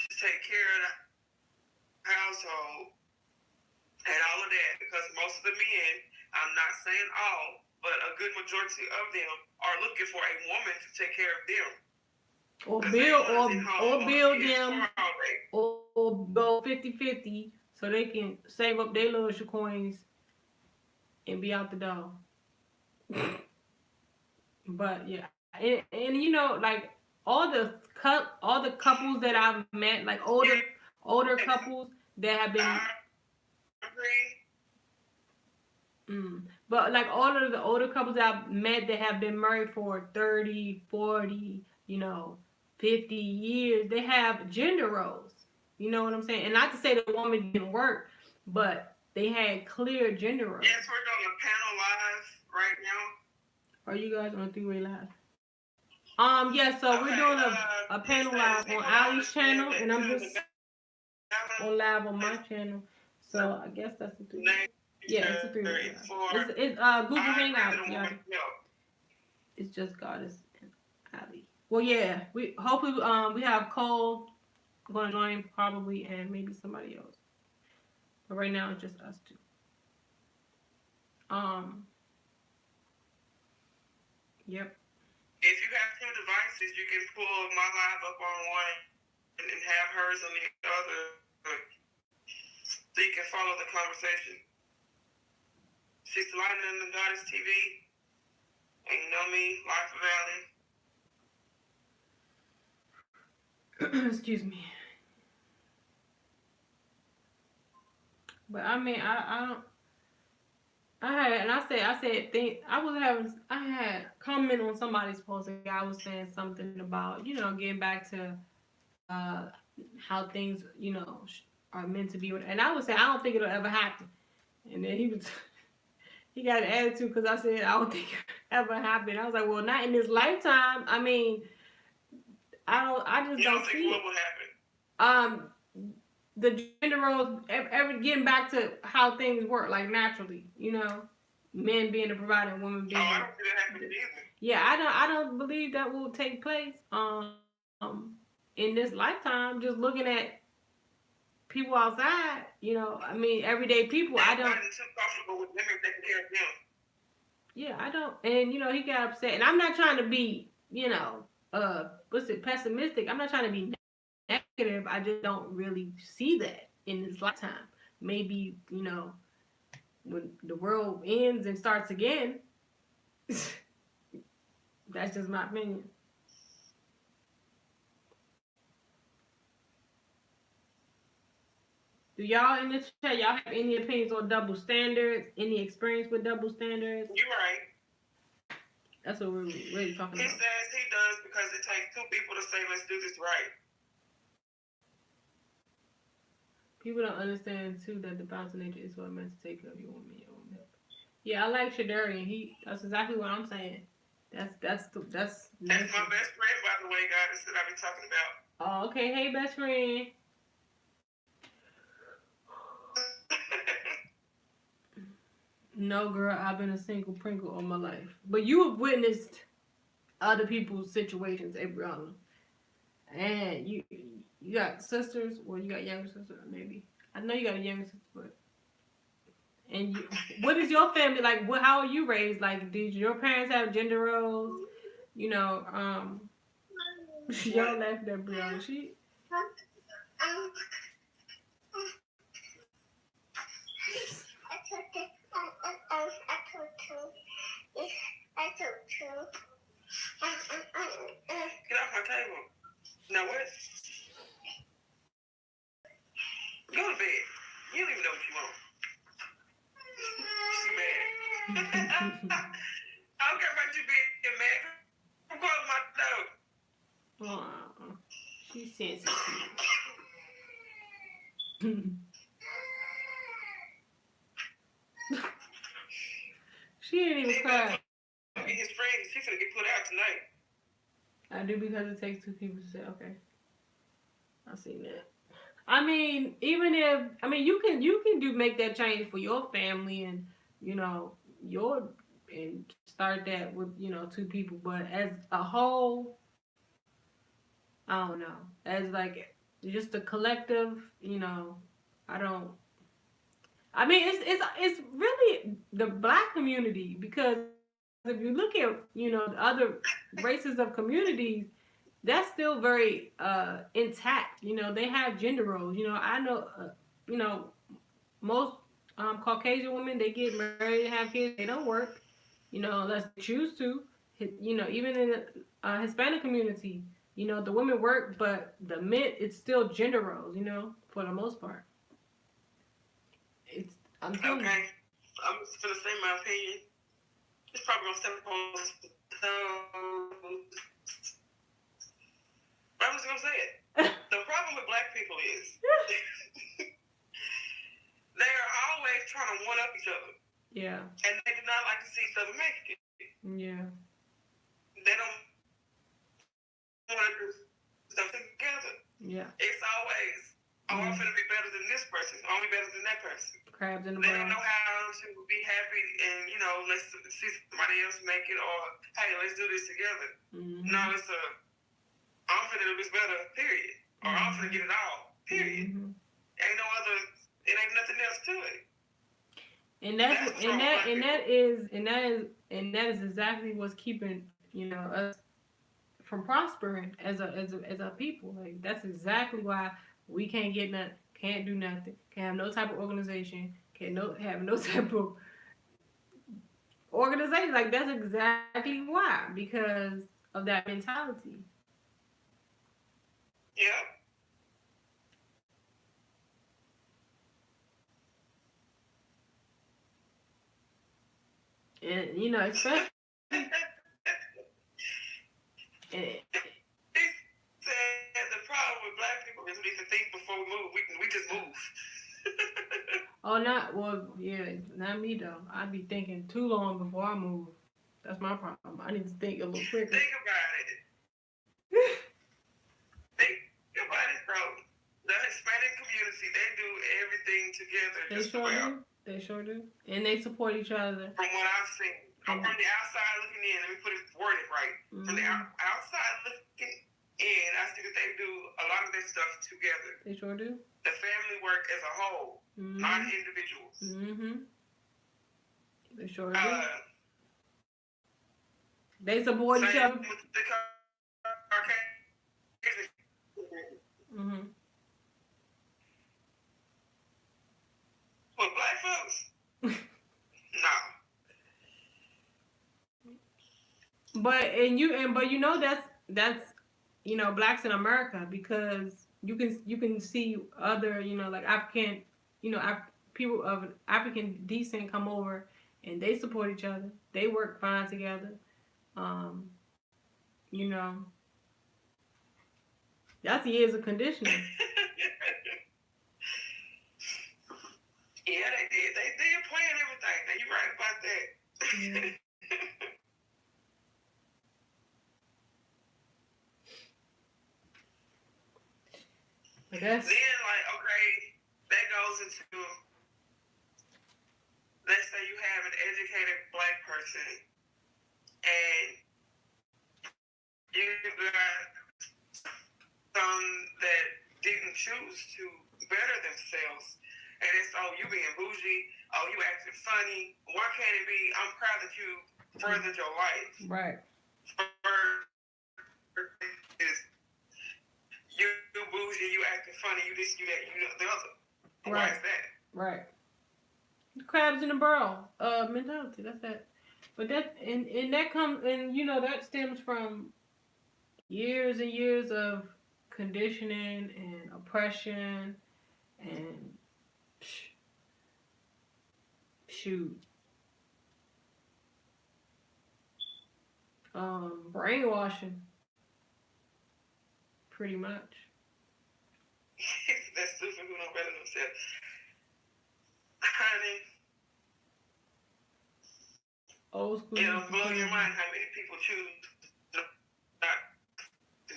to take care of the household and all of that. Because most of the men, I'm not saying all, but a good majority of them are looking for a woman to take care of them. Or build them, or go 50-50 so they can save up their little coins and be out the door. But yeah, and like all the couples that I've met, like older couples that have been. But like all of the older couples I've met that have been married for 30, 40, 50 years, they have gender roles. You know what I'm saying? And not to say the woman didn't work, but they had clear gender roles. Yes, we're doing a panel live right now. Are you guys on a three-way live? Yeah, so we're doing a panel live on Ali's channel, and I'm just on live on my channal. So I guess that's a three-way. Yeah, it's a three-way live. It's Google Hangouts, y'all. It's just Goddess and Ali. Well, yeah, we hopefully we have Cole going to join probably, and maybe somebody else. But right now it's just us two. Yep. If you have two devices, you can pull my live up on one and then have hers on the other, so you can follow the conversation. She's lighting in the Goddess TV, and you know me, Life Valley. Excuse me. But I mean, I don't. I had comment on somebody's post. And I was saying something about, getting back to how things, are meant to be. And I would say, I don't think it'll ever happen. And then he got an attitude because I said, I don't think it'll ever happen. I was like, well, not in this lifetime. I mean, I just You don't think see what it. will happen? The gender roles, ever getting back to how things work, like naturally, men being the provider, women being. I don't see that happening either. Yeah, I don't believe that will take place. In this lifetime, just looking at people outside, I mean, everyday people. I don't. Too comfortable with women taking care of them. Yeah, I don't. And he got upset, and I'm not trying to be, pessimistic. I'm not trying to be negative. I just don't really see that in this lifetime. Maybe when the world ends and starts again. That's just my opinion. Do y'all in the chat, y'all have any opinions on double standards? Any experience with double standards? You're right. That's what we're really talking He about. says he does because it takes two people to say, let's do this right. People don't understand too that the balance of nature is what meant to take care of your woman, your woman. Yeah, I like Shadarian. That's exactly what I'm saying. That's my best friend, by the way, guys, that I be talking about. Oh, okay. Hey, best friend. No, girl, I've been a single Pringle all my life. But you have witnessed other people's situations, Abriana. And you got sisters, or you got younger sisters, maybe. I know you got a younger sister, but what is your family like? How are you raised? Like, did your parents have gender roles? Y'all laughed at Brianna. Get off my table. Now what? Go to bed. You don't even know what you want. She's mad. I don't care about you being mad. I'm calling my dog. Oh, she's sensitive. She didn't even cry. His friends, she's gonna get put out tonight. I do, because it takes two people to say, okay. I've seen that. I mean, even if you can make that change for your family, and and start that with two people, but as a whole, I don't know. As like just a collective, I don't. I mean, it's really the black community, because if you look at other races of communities, that's still very intact. They have gender roles. I know most Caucasian women, they get married and have kids. They don't work. Unless they choose to. Even in the Hispanic community, the women work, but the men, it's still gender roles. For the most part. I'm telling you. Okay. I'm just gonna say my opinion. It's probably gonna step on some toes. But I'm just gonna say it. The problem with black people is they are always trying to one up each other. Yeah. And they do not like to see each other make it. Yeah. They don't want to do stuff together. Yeah. It's always, I'm finna be better than this person. I'm be better than that person. Crabs in the They barrel. don't know how to be happy and, let's see somebody else make it, or, hey, let's do this together. Mm-hmm. No, it's I'm finna do this better, period. Or I'm finna get it all, period. Mm-hmm. It ain't nothing else to it. And that is exactly what's keeping, us from prospering as a people. Like, that's exactly why we can't get nothing, can't do nothing, can't have no type of organization, have no type of organization. Like, that's exactly why, because of that mentality. Yeah. And especially. The problem with black people is we need to think before we move. We just move. Not me though. I'd be thinking too long before I move. That's my problem. I need to think a little quicker. Think about it. see, they do everything together. They just sure about. do. They sure do. And they support each other. From what I've seen. From the outside looking in, let me word it right. Mm-hmm. From the outside looking in, I see that they do a lot of their stuff together. They sure do. The family work as a whole, not individuals. Mm-hmm. They sure do. They support each other. Mm-hmm. With black folks? No. But you know that's you know, blacks in America, because you can see other, you know, like African, you know, people of African descent come over and they support each other. They work fine together. You know, that's years of conditioning. Yeah, they did. They plan everything. Now you're right about that. Yeah. But that's... Then, like, okay, that goes into, let's say you have an educated black person and you got some that didn't choose to better themselves. And it's, oh, you being bougie, oh, you acting funny. Why can't it be, I'm proud that you furthered your life? Right. You bougie, you acting funny, you this, you that, you the other. Right. Why is that? Right. The crabs in the barrel mentality. That's that. But that and that comes, and you know, that stems from years and years of conditioning and oppression and shoot, brainwashing, pretty much. That's stupid who don't better themselves. Honey, old school. It'll blow your mind how many people choose not to.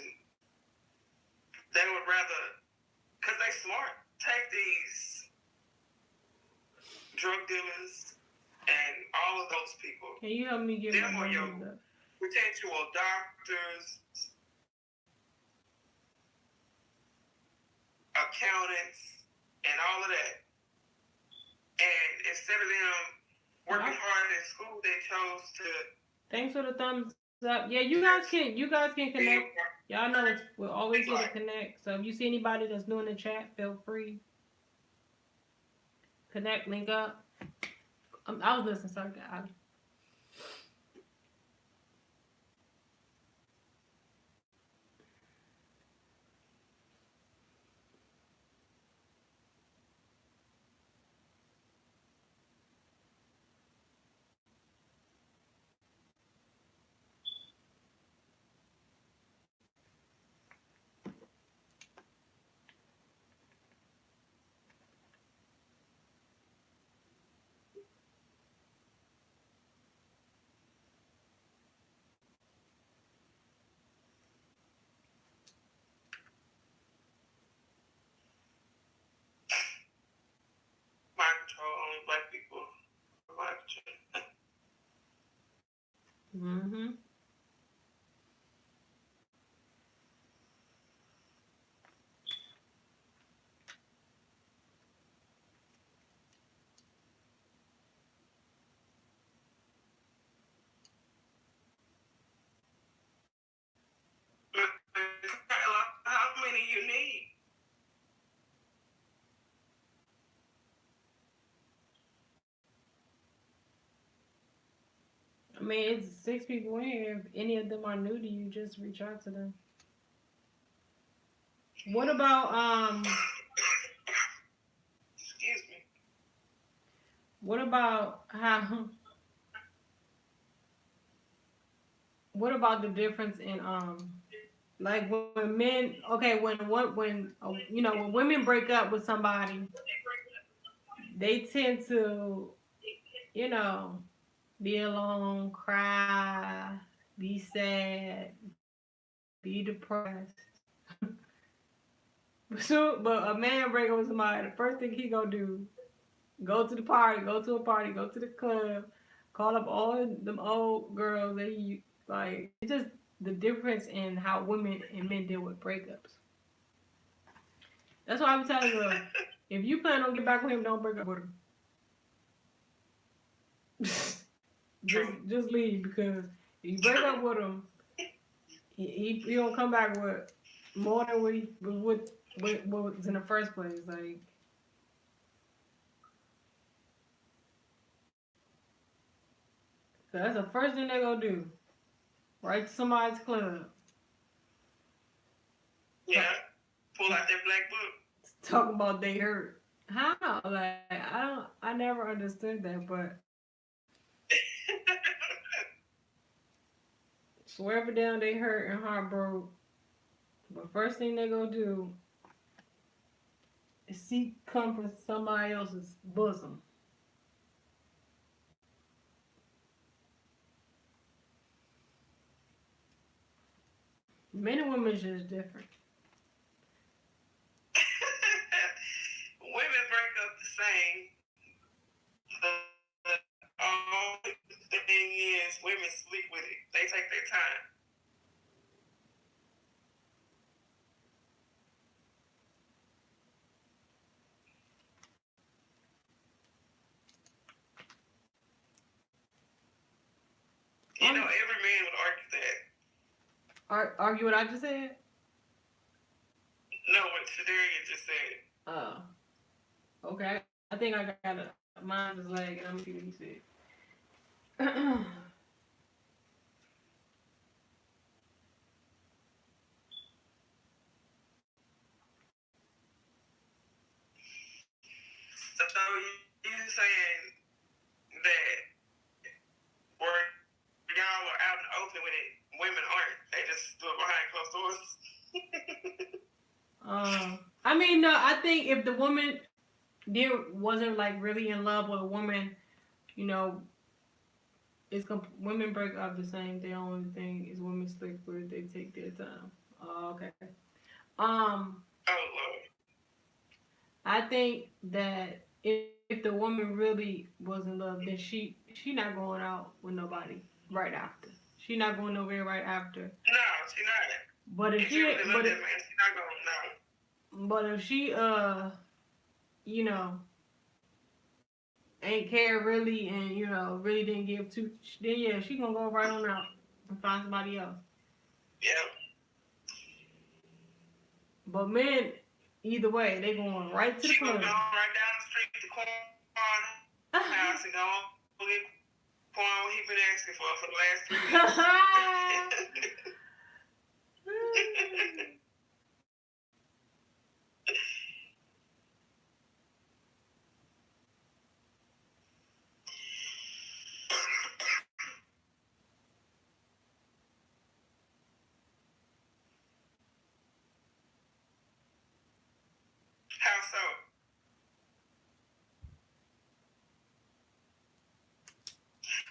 They would rather, because they smart, take these drug dealers and all of those people. Can you help me get them my your up? Potential doctors, accountants, and all of that. And instead of them working hard in school, they chose to. Thanks for the thumbs up. Yeah, you guys can connect. Y'all know we're always here to connect. So if you see anybody that's new in the chat, feel free. Connect, link up. I was listening, sorry, guys. Mind control, only black people provide control. Mm-hmm. How many you need? I mean, it's 6 people in here. If any of them are new to you, just reach out to them. What about Excuse me. What about how? What about the difference in like when men? Okay, when you know, when women break up with somebody, they tend to, you know, be alone, cry, be sad, be depressed. So, but a man break up with somebody, the first thing he gonna do, go to the party, go to a party, go to the club, call up all them old girls. They like it's just the difference in how women and men deal with breakups. That's why I'm telling girls, if you plan on getting back with him, don't break up with him. just leave because if you break up with him, he gonna come back with more than what was in the first place. Like that's the first thing they gonna do. Right to somebody's club. Yeah. Pull out that black book. Talk about they hurt. How? Like I never understood that, but swear up and down they hurt and heartbroken. But first thing they gonna do is seek comfort in somebody else's bosom. Men and women is just different. Women break up the same. The only thing is, women sleep with it. They take their time. You know, every man would argue that. Argue what I just said? No, what Shaderia just said. Oh. Okay. I think I got a mine is lag and I'm gonna see what he said. So you saying that where y'all are out in the open with it, women aren't. They just stood behind closed doors. I mean, no. I think if the woman wasn't like really in love with a woman, you know, women break up the same. The only thing is women sleep with. They take their time. Oh, okay. Oh Lord. I think that if the woman really was in love, then she not going out with nobody right after. She not going nowhere right after. No, she not. But if she really love that man, she not going no. But if she you know, ain't care really and you know really didn't give two, then yeah, she gonna go right on out and find somebody else. Yeah. But men, either way, they going right to the club. She gonna go right down the street to Quan house and go get Quan what he been asking for the last 3 weeks. How so?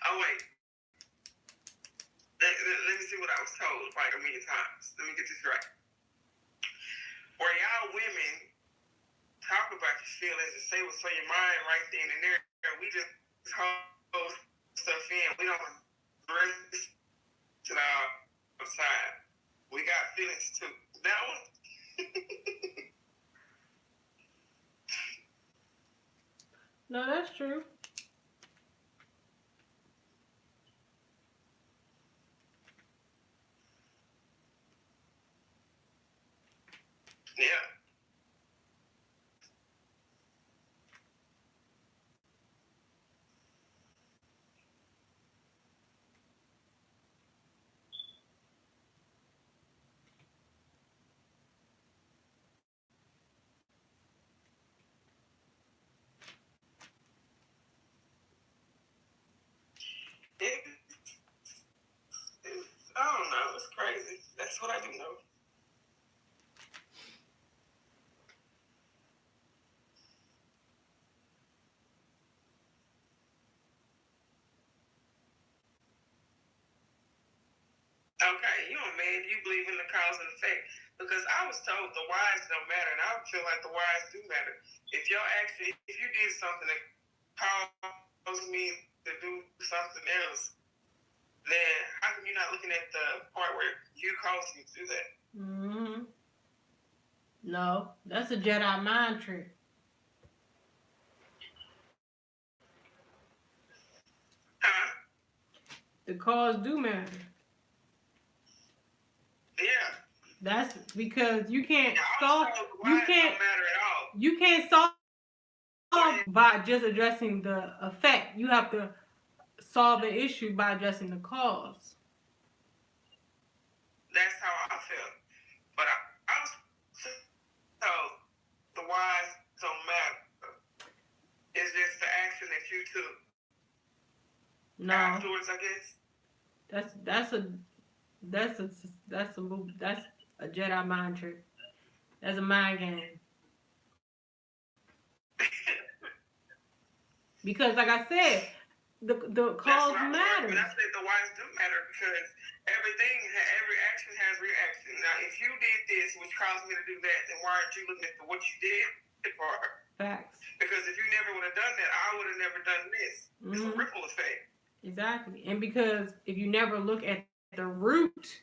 Oh wait. Let me see what I was told like a million times. Let me get this right. Where y'all women talk about your feelings and say what's on your mind right then and there, we just hold stuff in. We don't release to the outside. We got feelings too. That one. No, that's true. Yeah. I don't know. It's crazy. That's what I do know. Okay, you a man, you believe in the cause and effect. Because I was told the whys don't matter, and I feel like the whys do matter. If you did something that caused me to do something else, then how come you're not looking at the part where you caused me to do that? Mm-hmm. No, that's a Jedi mind trick. Huh? The cause do matter. Yeah. That's because you can't Also, solve. the whys don't matter at all. You can't solve by just addressing the effect. You have to solve an issue by addressing the cause. That's how I feel. But I was told the whys don't matter. It's just the action that you took. No. Afterwards, I guess. That's a Jedi mind trick. That's a mind game. Because like I said, the cause matters. And I said the whys do matter because every action has reaction. Now, if you did this, which caused me to do that, then why aren't you looking at what you did for her? Facts. Because if you never would have done that, I would have never done this. Mm-hmm. It's a ripple effect. Exactly. And because if you never look at the root,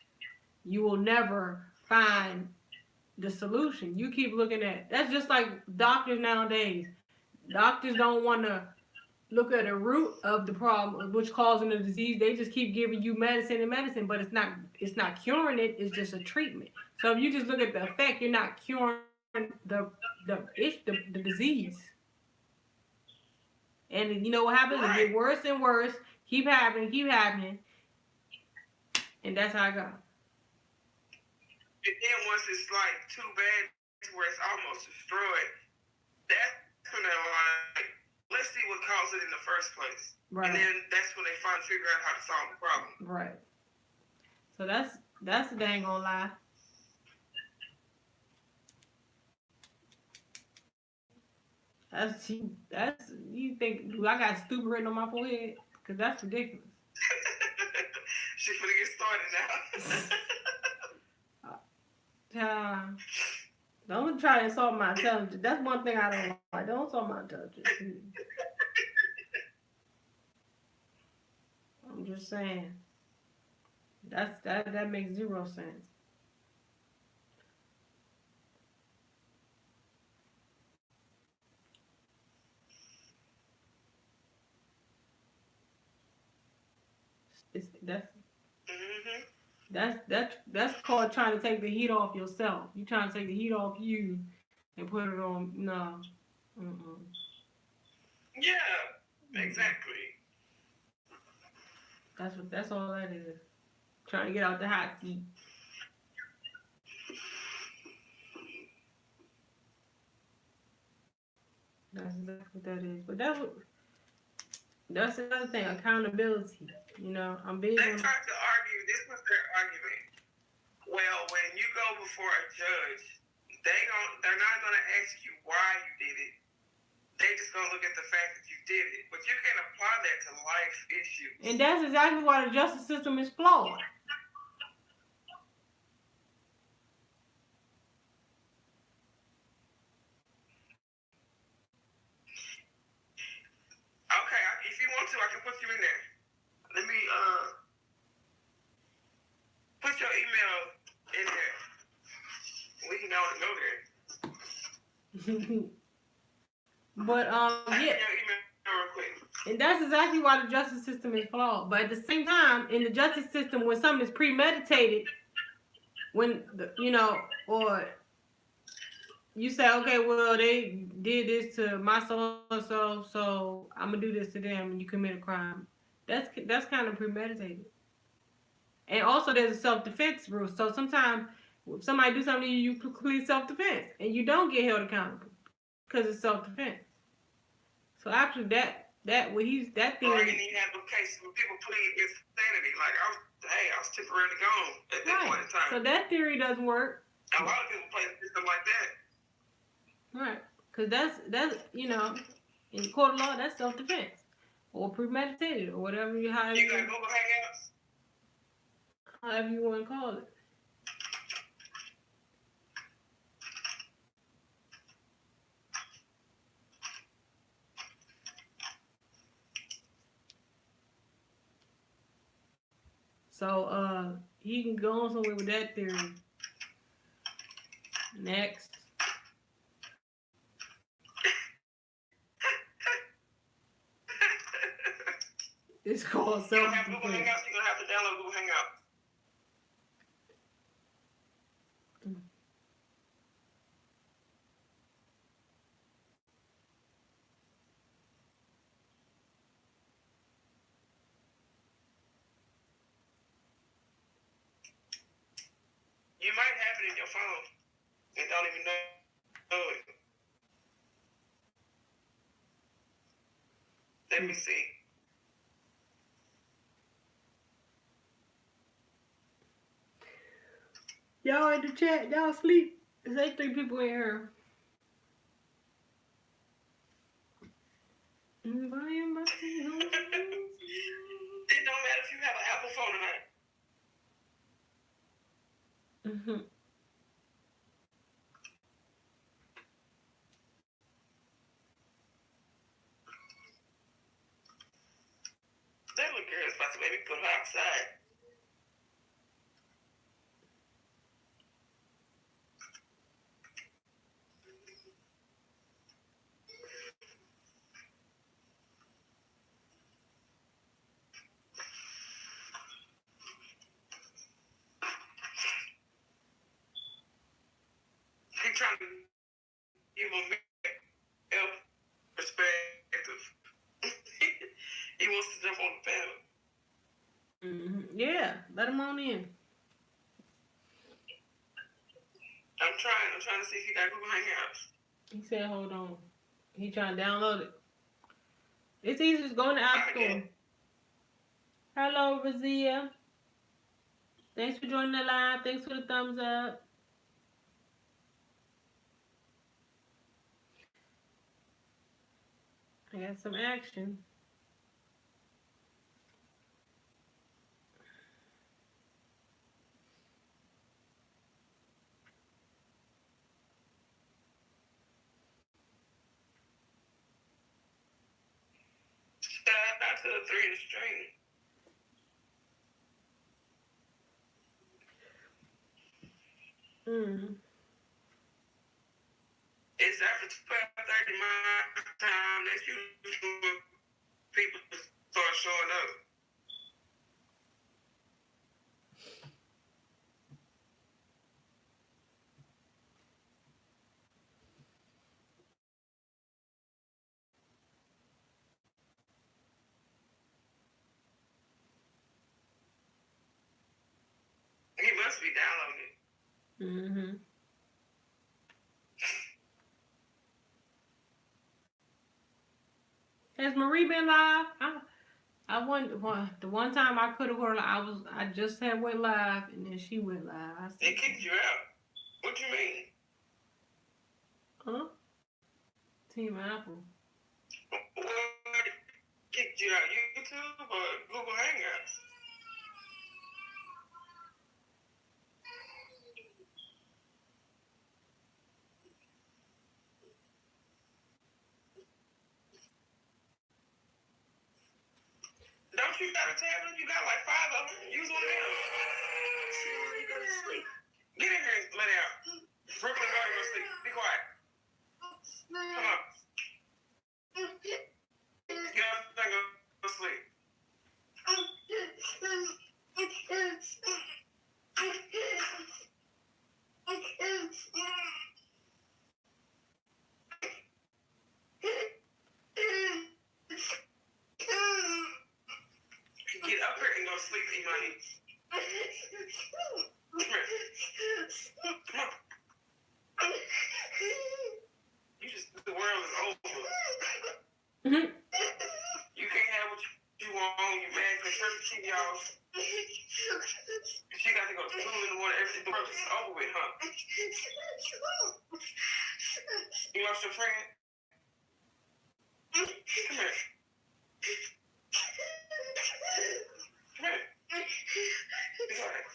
you will never find the solution. You keep looking at that's just like doctors nowadays. Doctors don't want to look at the root of the problem, which causing the disease. They just keep giving you medicine, but it's not curing it. It's just a treatment. So if you just look at the effect, you're not curing the disease. And you know what happens? Right. It get worse and worse. Keep happening, and that's how I go. And then once it's like too bad to where it's almost destroyed, that's when they're like, let's see what caused it in the first place. Right. And then that's when they finally figure out how to solve the problem. Right. So that's a dang old lie. That's you think I got stupid written on my forehead? Because that's ridiculous. She's gonna get started now. Don't try to insult my intelligence. That's one thing I don't like. Don't insult my intelligence. I'm just saying. That makes zero sense. That's called trying to take the heat off yourself. You trying to take the heat off you and put it on no. Mm-mm. Yeah, exactly. That's all that is. Trying to get out the hot seat. That's exactly what that is. But that's another thing, accountability. You know, I'm big. They tried to argue. This was their argument. Well, when you go before a judge, they're not gonna ask you why you did it. They just gonna look at the fact that you did it. But you can apply that to life issues. And that's exactly why the justice system is flawed. Okay, if you want to, I can put you in there. Let me put your email in there. We can go there. But yeah. And that's exactly why the justice system is flawed. But at the same time, in the justice system, when something is premeditated, when or you say, okay, well, they did this to my so-and-so, so I'm gonna do this to them, and you commit a crime. That's kind of premeditated. And also, there's a self-defense rule. So sometimes, if somebody do something to you, you plead self-defense, and you don't get held accountable because it's self-defense. So actually, that theory. Or you need to have cases where people plead insanity, like I was temporarily gone at that point in time. So that theory doesn't work. A lot of people play a system like that. Right, because that's in court of law, that's self-defense or premeditated or whatever you got Google Hangouts. however you want to call it. So he can go on somewhere with that theory. Next. It's called You don't have Google self-defense. Hangouts, you're gonna have to download Google Hangouts. You might have it in your phone and don't even know it. Let me see. Y'all in the chat, y'all sleep. There's like 3 people in here. It don't matter if you have an Apple phone or not. Mm-hmm. That little girl is about to maybe put her outside. He's trying to give a male perspective. He wants to jump on the panel. Mm-hmm. Yeah, let him on in. I'm trying to see if he got Google Hangouts. He said, hold on. He trying to download it. It's easy, just go in the App Store. Hello, Razia. Thanks for joining the live. Thanks for the thumbs up. I got some action. Shout out to the 3 in the string. It's after 12:30 my time. That's usually when people start showing up. He must be downloading it. Mm-hmm. Has Marie been live? I the one time I could have heard I just had went live and then she went live. They kicked you out. What you mean? Huh? Team Apple. What kicked you out? YouTube or Google Hangouts? Don't you got a tablet? You got like 5 of them. Use one of them. She already go to sleep. Get in here and lay down. Brooklyn, go to sleep. Be quiet. Come on. Get up and go to sleep. Get up here and go to sleep, E-Money. Come here. Come on. The world is over. Mm-hmm. You can't have what you want. You mad because church keep y'all. She got to go to school in the morning. Everything the world is over with, huh? You lost your friend? Come here. Come here. Be quiet.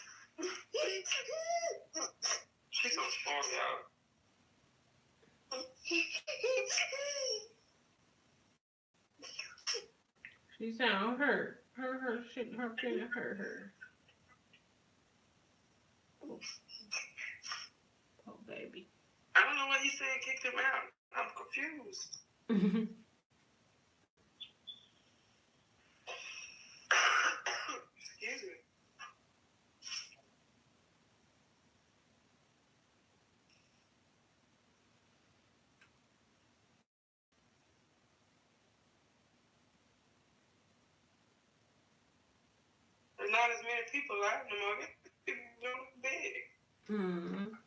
She sound hurt. Her shit, her feeling hurt. Oh, poor baby. I don't know what he said kicked him out. I'm confused. Excuse me. There's not as many people out no more. People don't big. Mm.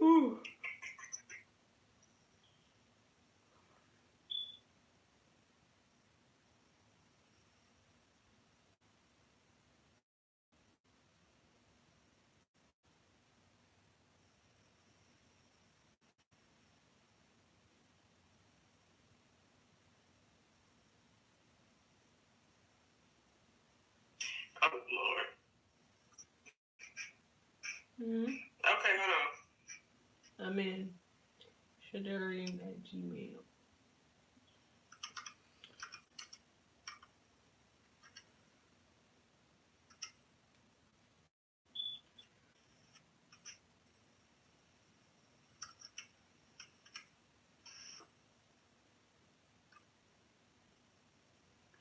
Ooh. Oh Lord. Mm. Okay, hold on. I'm in Shadarian at Gmail.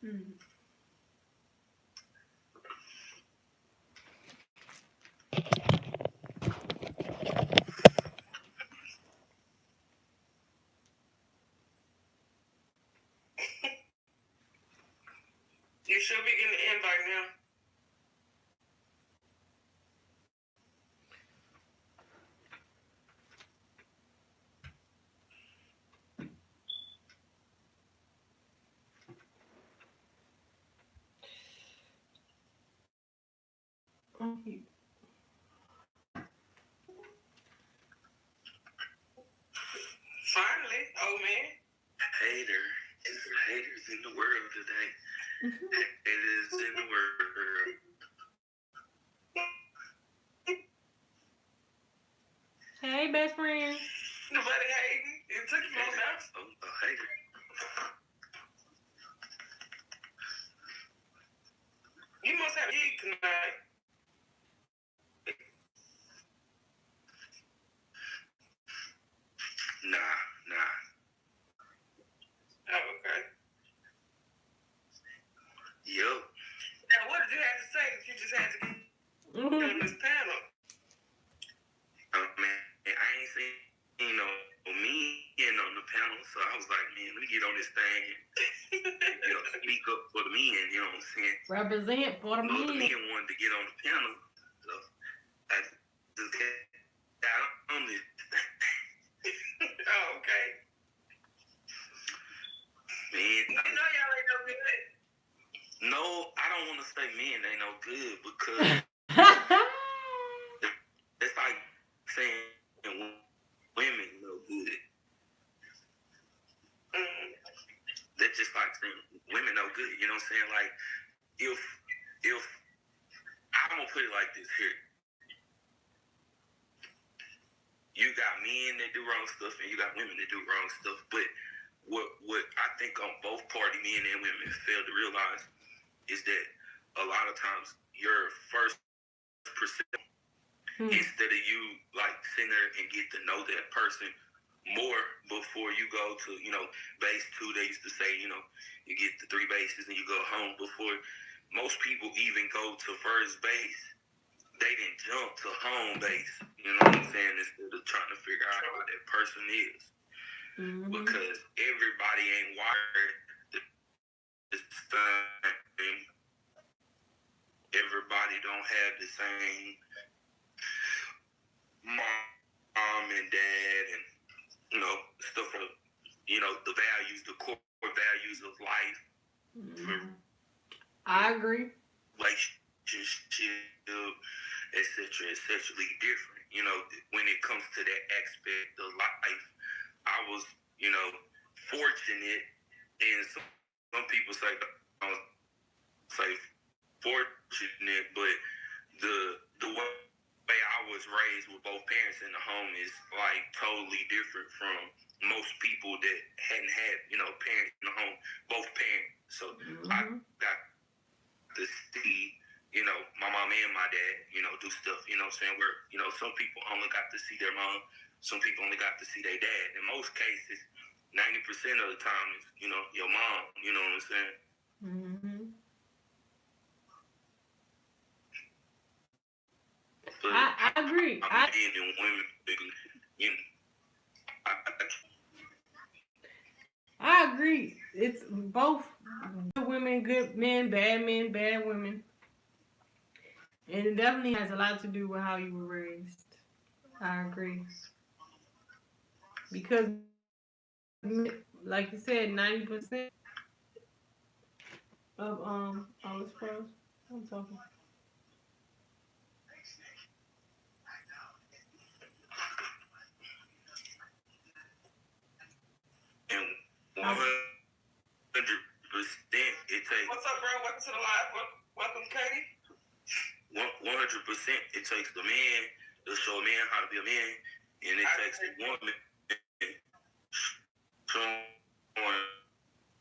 Mm. You should be getting the invite now. Okay. Finally, oh man. Hater. There's haters in the world today. Haters in the world. Hey, best friend. Nobody hating. It took you long enough. Oh, a hater. You must have a gig tonight. Nah. Oh, okay. Yo. Now, what did you have to say that you just had to get on this panel? Man, I ain't seen no men on the panel, so I was like, man, let me get on this thing and speak up for the men, you know what I'm saying? Represent for the The men. men wanted to get on the panel, so I just got on this. Oh, okay. Man, You know y'all ain't no good. no, I don't want to say men ain't no good because it's like saying women no good. That's just like saying women no good. You know what I'm saying? Like if I'm gonna put it like this here. You got men that do wrong stuff and you got women that do wrong stuff. But what I think on both party, men and women, fail to realize is that a lot of times your first perception, instead of you like sitting there and get to know that person more before you go to, base 2, they used to say, you get the 3 bases and you go home. Before most people even go to first base, they didn't jump to home base, you know what I'm saying, instead of trying to figure out who that person is. Because everybody ain't wired the same. Everybody don't have the same mom and dad and, stuff from, the values, the core values of life. I agree. Relationship, etc. different. When it comes to that aspect of life, I was, fortunate, and some people say fortunate, but the way way I was raised with both parents in the home is like totally different from most people that hadn't had, parents in the home, both parents. So I got to see, my mom and my dad, do stuff, where, some people only got to see their mom, some people only got to see their dad. In most cases, 90% of the time is, your mom, you know what I'm saying? Mm-hmm. I agree. I'm getting women, I agree. It's both good women, good men, bad women. And it definitely has a lot to do with how you were raised. I agree. Because, like you said, 90% of, oh, it's froze. I'm talking. and 100% it takes. What's up, bro? Welcome to the live. Welcome, Katie. 100% it takes the man to show a man how to be a man, and it takes the woman showing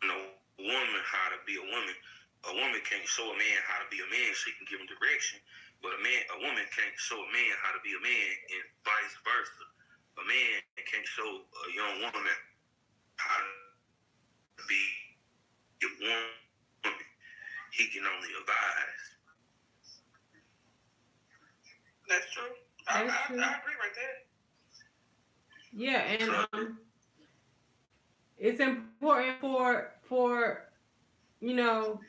a woman how to be a woman. A woman can't show a man how to be a man. She can give him direction, but a woman can't show a man how to be a man, and vice versa. A man can't show a young woman how to be a woman. He can only advise. That's true. I agree right there. Yeah, and it's important for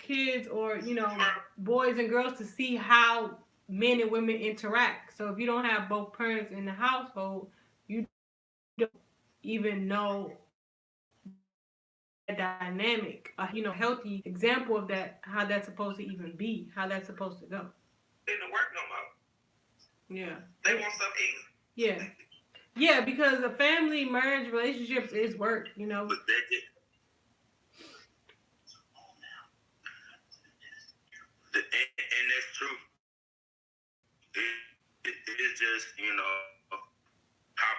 kids or boys and girls to see how men and women interact. So if you don't have both parents in the household, you don't even know that dynamic. Healthy example of that, how that's supposed to even be, how that's supposed to go. Didn't work no more. Yeah. They want stuff easy. Yeah. Yeah, because a family, marriage, relationships is work, But and that's true. It is just, how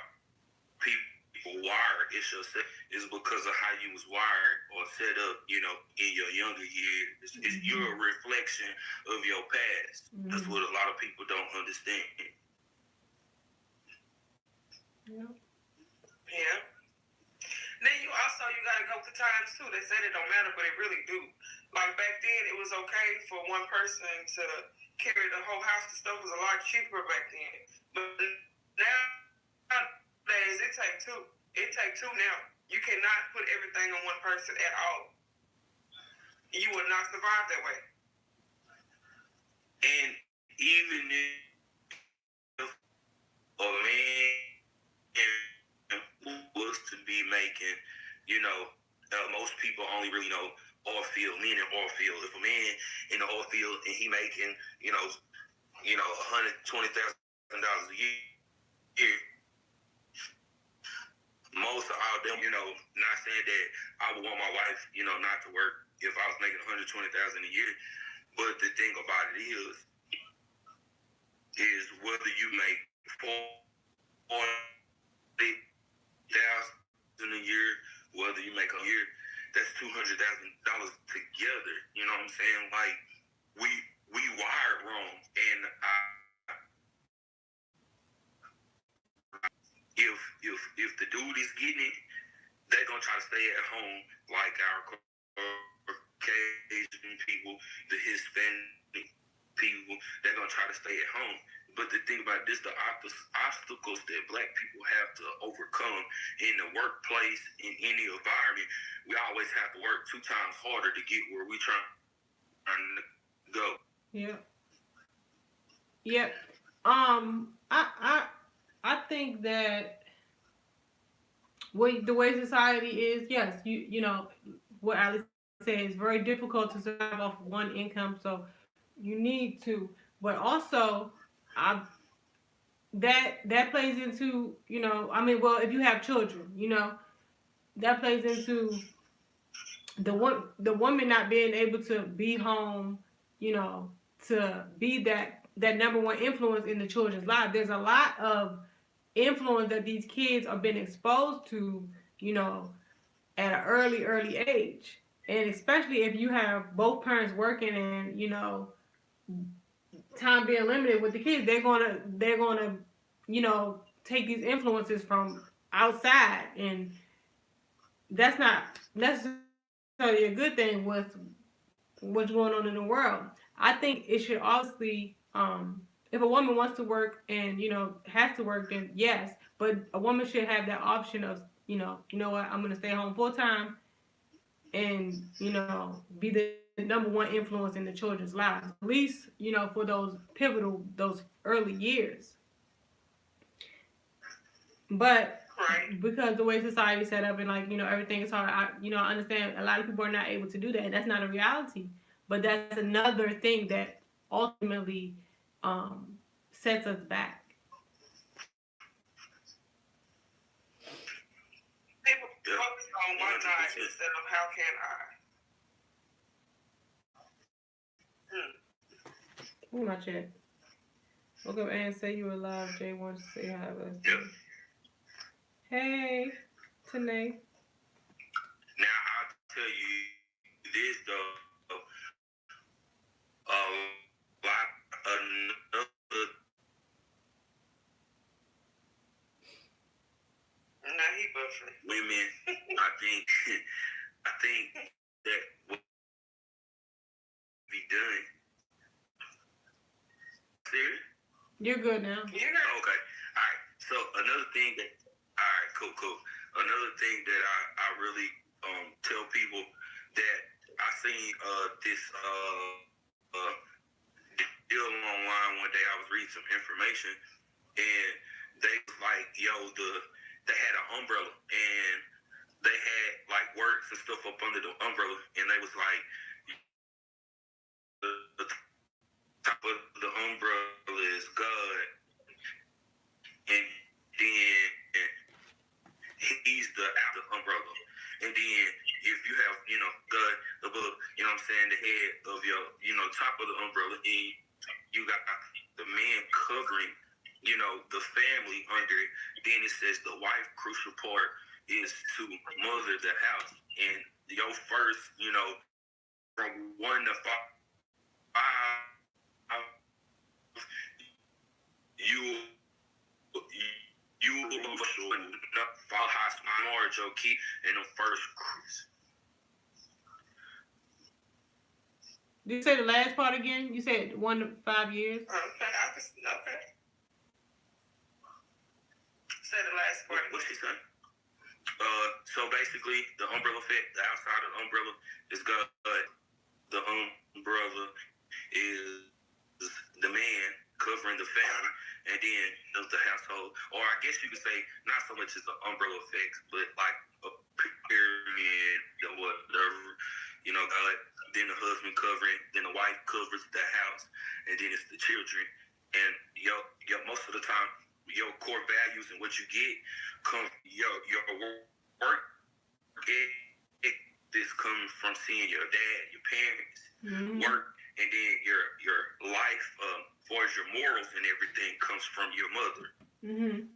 people wired. It's because of how you was wired or set up, in your younger years. You're a reflection of your past. Mm-hmm. That's what a lot of people don't understand. Yeah. Then you gotta go through times too. They said it don't matter, but it really do. Like back then, it was okay for one person to carry the whole house. The stuff was a lot cheaper back then. But nowadays, it take two. It take two now. You cannot put everything on one person at all. You will not survive that way. And even if a man was to be making, most people only really know oil field, men in oil field. If a man in the oil field and he making, $120,000 a year, most of all them, not saying that I would want my wife, not to work if I was making $120,000 a year. But the thing about it is whether you make $40,000 a year, whether you make a year, that's $200,000 together. You know what I'm saying? Like we wired wrong, and if the dude is getting it, they're gonna try to stay at home like our Caucasian people, the Hispanic people. They're gonna try to stay at home. But the thing about this, the obstacles that Black people have to overcome in the workplace, in any environment, we always have to work 2 times harder to get where we trying to go. Yeah. Yeah. I think that the way society is, yes, you know what Alice said, it's very difficult to survive off one income, so you need to. But also, that plays into well, if you have children, that plays into the woman not being able to be home, to be that that number one influence in the children's life. There's a lot of influence that these kids are being exposed to, you know, at an early age. And especially if you have both parents working and, you know, time being limited with the kids, they're gonna, you know, take these influences from outside, and that's not necessarily a good thing with what's going on in the world. I think it should obviously, if a woman wants to work and, you know, has to work, then yes, but a woman should have that option of, you know what, I'm gonna stay home full time and, you know, be the number one influence in the children's lives, at least, you know, for those early years. But Right. because the way society is set up and, like, you know, everything is hard, I understand a lot of people are not able to do that, and that's not a reality. But that's another thing that ultimately sets us back. People focus on one night instead of how can I. Who my chat? Look up and say you were live. Jay wants to say hi. Yep. Hey, Tanae. Now I'll tell you this though, like another. Now he buffering. Women, I think that what be done. Serious? You're good now. You heard? Okay. All right. So another thing that, all right, cool. Another thing that I really tell people that I seen this deal online one day. I was reading some information, and they was like, they had an umbrella, and they had like words and stuff up under the umbrella, and they was like, the top of the umbrella is God, and then he's the outer umbrella, and then if you have, God above, what I'm saying, the head of your, top of the umbrella, and you got the man covering, the family under it. Then it says the wife, crucial part is to mother the house, and your first, from 1 to 5, you fall high marriage, your key in the first cruise. Did you say the last part again? You said 1 to 5 years. Okay. Say the last part. What she saying? So basically, the umbrella effect, the outside of the umbrella is God. The umbrella is the man covering the family, and then the household. Or I guess you could say not so much as the umbrella effect, but like a pyramid, whatever. God. Then the husband covering, then the wife covers the house, and then it's the children. And most of the time, your core values and what you get come your work. This comes from seeing your dad, your parents work, and then your life, as far as your morals and everything, comes from your mother. Mm-hmm.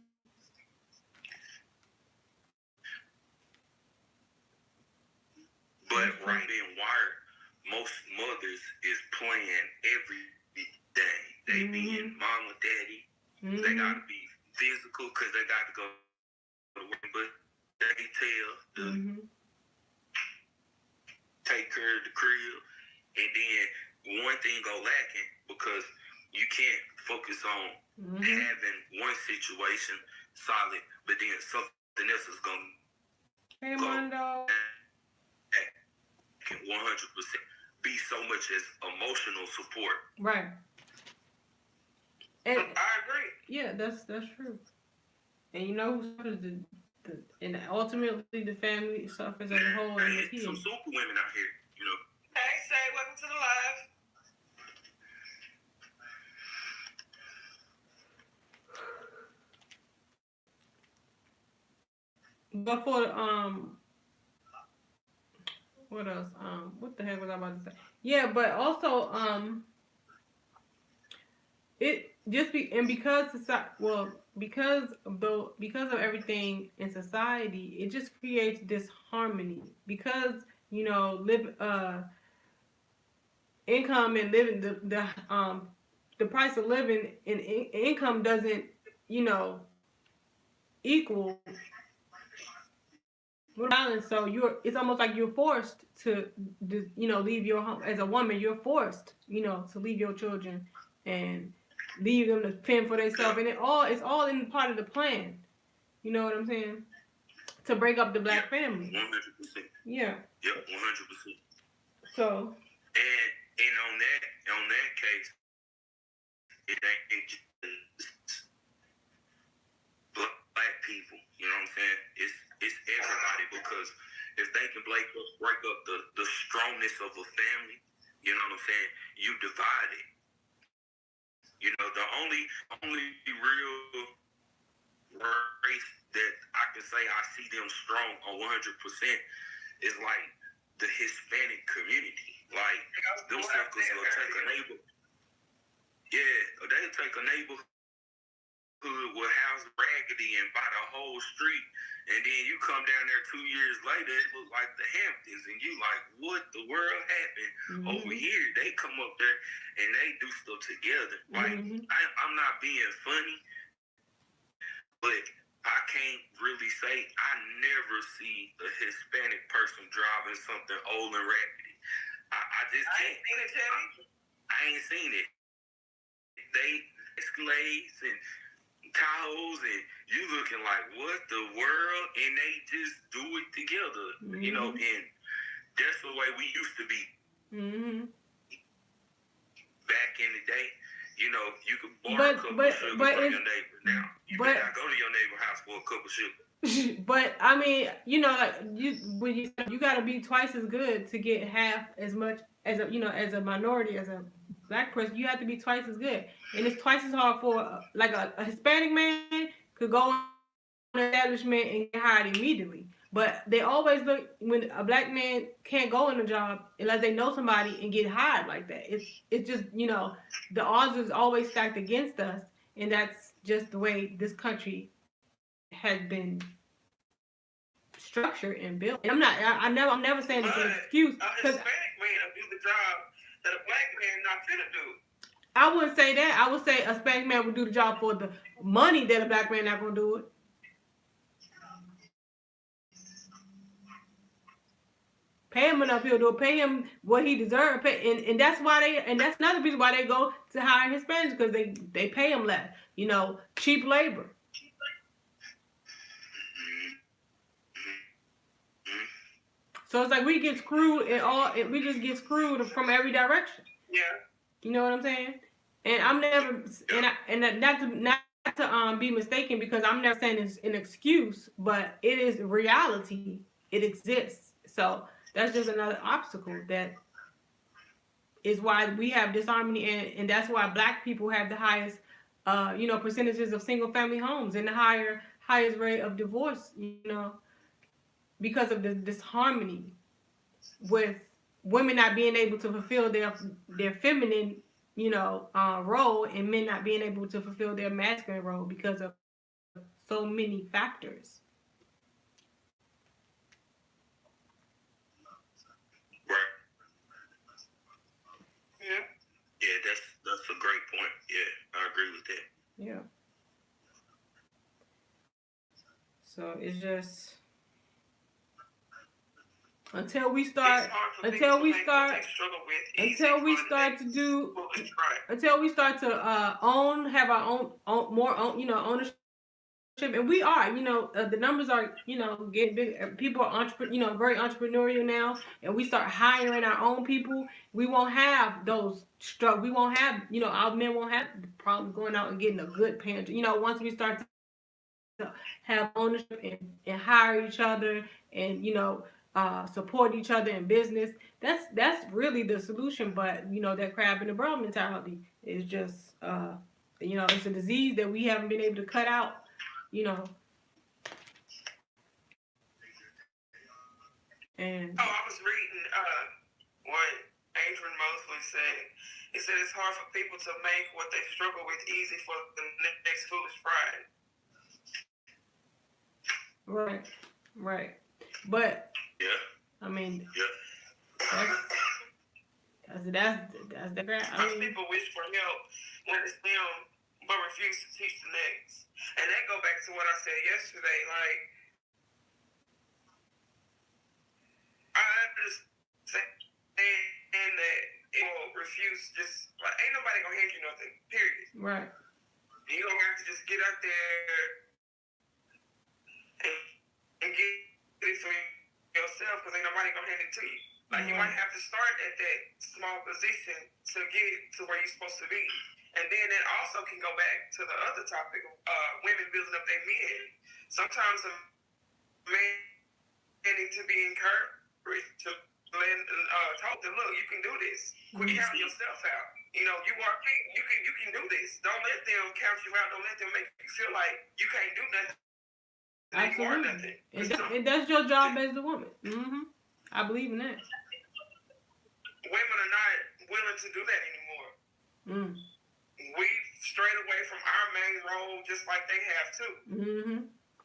But right in wired, most mothers is playing every day. They being mama, daddy. They gotta be physical because they got to go to work, but they tell take care of the crib, and then one thing go lacking because you can't focus on having one situation solid, but then something else is gonna go. Mondo. 100% be so much as emotional support. Right. And I agree. Yeah, that's true. And you know who suffers and ultimately the family suffers as a whole and the kids. Some super women out here, Hey, say welcome to the live. But for what else? What the heck was I about to say? Yeah, but also it just be and because of everything in society, it just creates disharmony because live income and living the price of living and income doesn't equal balance. So it's almost like you're forced to leave your home as a woman. You're forced to leave your children and leave them to fend for themselves, and it's all in part of the plan. You know what I'm saying? To break up the black family. 100%. Yeah. Yep, 100%. So. And on that case, it ain't just black people. You know what I'm saying? It's everybody, because if they can break up the strongness of a family, you know what I'm saying? You divide it. You know, the only real race that I can say I see them strong on 100% is like the Hispanic community. Like, them suckers will take a neighbor. Yeah, they'll take a neighborhood with house raggedy and buy the whole street, and then you come down there 2 years later, it look like the Hamptons, and you like, what the world happened? Mm-hmm. Over here? They come up there and they do stuff together. Like, mm-hmm. I'm not being funny, but I can't really say I never see a Hispanic person driving something old and raggedy. I just can't. I ain't seen it. They Escalades and Tahoes, and you looking like, what the world? And they just do it together, Mm-hmm. you know, and that's the way we used to be. Mm-hmm. Back in the day, you know, you could borrow a couple of sugar from your neighbor. Now, you better not go to your neighbor's house for a cup of sugar. But I mean, like when you gotta be twice as good to get half as much as as a minority, as a black person. You have to be twice as good, and it's twice as hard for like a Hispanic man could go in an establishment and get hired immediately. But they always look when a black man can't go in a job unless they know somebody and get hired like that. It's just the odds is always stacked against us, and that's just the way this country has been structured and built. And I'm never saying it's an excuse. A Hispanic man will do the job that a black man not finna do. I wouldn't say that. I would say a Hispanic man would do the job for the money that a black man not gonna do it. Pay him enough, he'll do it. Pay him what he deserves. And that's why that's another reason why they go to hire Hispanics, because they pay him less. Cheap labor. So it's like we get screwed we just get screwed from every direction. Yeah. You know what I'm saying? And I'm never not to be mistaken, because I'm never saying it's an excuse, but it is reality. It exists. So that's just another obstacle that is why we have disharmony, and that's why black people have the highest percentages of single family homes and the highest rate of divorce, because of the disharmony with women not being able to fulfill their feminine role, and men not being able to fulfill their masculine role because of so many factors. Right. Yeah, that's a great point. Yeah, I agree with that. Yeah. So it's just until we start to have our own more ownership, and we are the numbers are getting big. People are very entrepreneurial now, and we start hiring our own people. We won't have those struggles. We won't have our men won't have the problem going out and getting a good paying. Once we start to have ownership and hire each other and support each other in business, that's really the solution. But that crab in the barrel mentality is just it's a disease that we haven't been able to cut out. And I was reading what Adrian Mosley said. He said it's hard for people to make what they struggle with easy for the next foolish pride. Right. Right. But Yeah. I mean, Yeah. that's the crap. Most people wish for help when it's them, but refuse to teach the next. And that go back to what I said yesterday. Like, I understand that it will refuse. Just like ain't nobody gonna hand you nothing. Period. Right. You gonna have to just get out there and get it for yourself because ain't nobody gonna hand it to you. Like you might have to start at that small position to get to where you're supposed to be. And then it also can go back to the other topic of women building up their men. Sometimes a man need to be encouraged to talk to look, you can do this. Quit counting yourself out. You know, you can do this. Don't let them count you out. Don't let them make you feel like you can't do nothing. Absolutely. And that's your job as a woman. I believe in that. Women are not willing to do that anymore. We've strayed away from our main role just like they have too.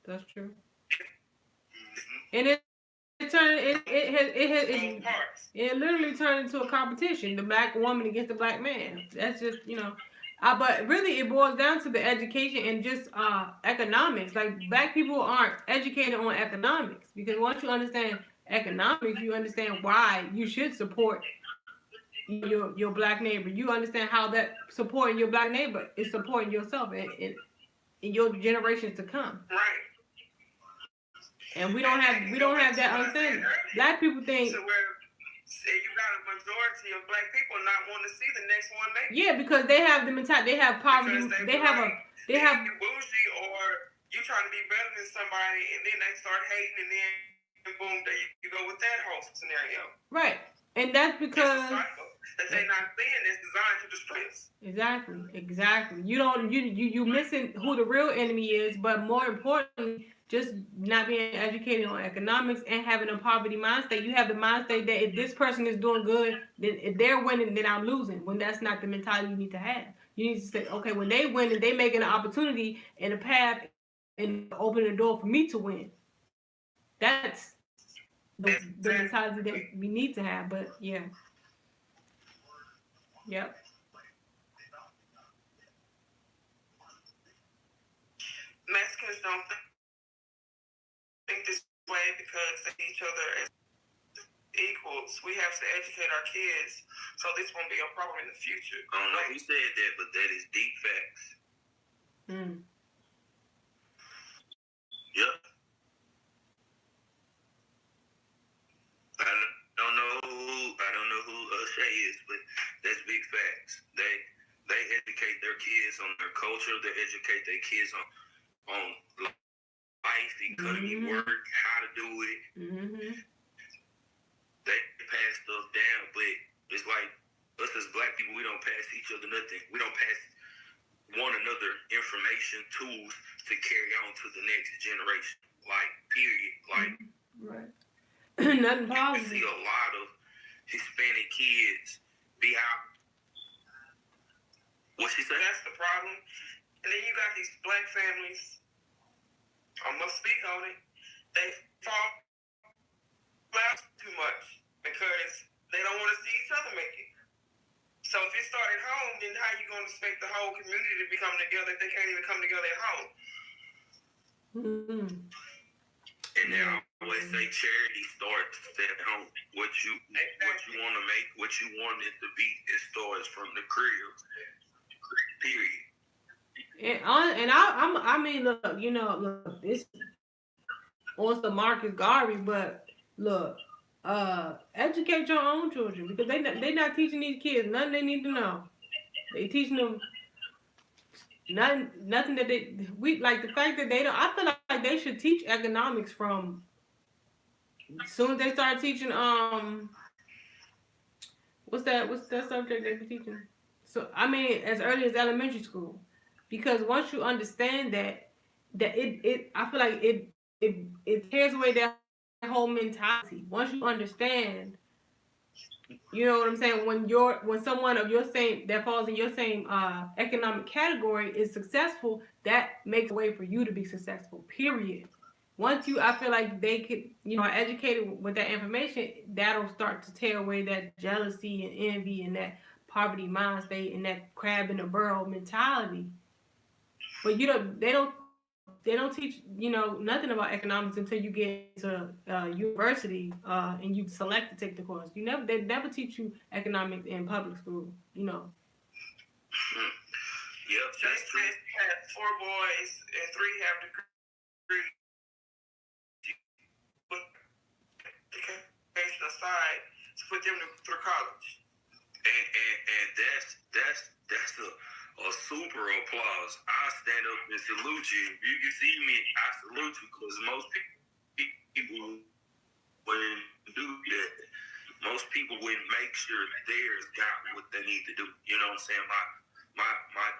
That's true. And it literally turned into a competition, the black woman against the black man. That's just, but really it boils down to the education and just economics. Like black people aren't educated on economics, because once you understand economics, you understand why you should support your black neighbor. You understand how that supporting your black neighbor is supporting yourself and your generations to come. Right. And we don't have that understanding. Black people think. So where you got a majority of black people not wanting to see the next one make it. Yeah, because they have the mentality. They have poverty. They have bougie, or you trying to be better than somebody, and then they start hating, and then boom, there you go with that whole scenario. Right, and that's because it's a cycle that they're not seeing is designed to destroy us. Exactly. You missing who the real enemy is, but more importantly, just not being educated on economics and having a poverty mindset. You have the mindset that if this person is doing good, then if they're winning, then I'm losing. When that's not the mentality you need to have. You need to say, okay, when they win and they making an opportunity and a path and opening the door for me to win. That's the mentality that we need to have. But yeah. Yep. Mexicans don't think this way because they see each other as equals. We have to educate our kids so this won't be a problem in the future. I don't know who said that, but that is deep facts. Yep. I don't know who Shay is, but that's big facts. They educate their kids on their culture. They educate their kids on life, economy, work, how to do it. They pass stuff down, but it's like us as black people, we don't pass each other nothing. We don't pass one another information, tools to carry on to the next generation. Like, period. Like, right. Nothing positive. You see a lot of Hispanic kids be out. What she said? That's the problem. And then you got these black families. I'm gonna speak on it. They fall out too much because they don't want to see each other make it. So if it started at home, then how you gonna expect the whole community to come together if they can't even come together at home? And then I always say charity starts at home. What you want to make, what you want it to be, it starts from the crib. Period. I mean, look, this on some Marcus Garvey, but look, educate your own children because they not teaching these kids nothing they need to know. They teaching them nothing that we like the fact that they don't. I feel like they should teach economics from as soon as they start teaching. What's that subject they be teaching? So I mean, as early as elementary school, because once you understand that it I feel like it tears away that whole mentality. Once you understand You know what I'm saying? When someone of your same that falls in your same economic category is successful, that makes a way for you to be successful. Period. Once I feel like they could, are educated with that information, that'll start to tear away that jealousy and envy and that poverty mind state and that crab in the barrel mentality. But they don't teach nothing about economics until you get to university and you select to take the course. They never teach you economics in public school. Yep, that's true. Has 4 boys and 3 have degrees. Put education aside to put them through college. And that's a super applause. I stand up and salute you. If you can see me, I salute you because most people wouldn't do that. Most people wouldn't make sure theirs got what they need to do. You know what I'm saying? My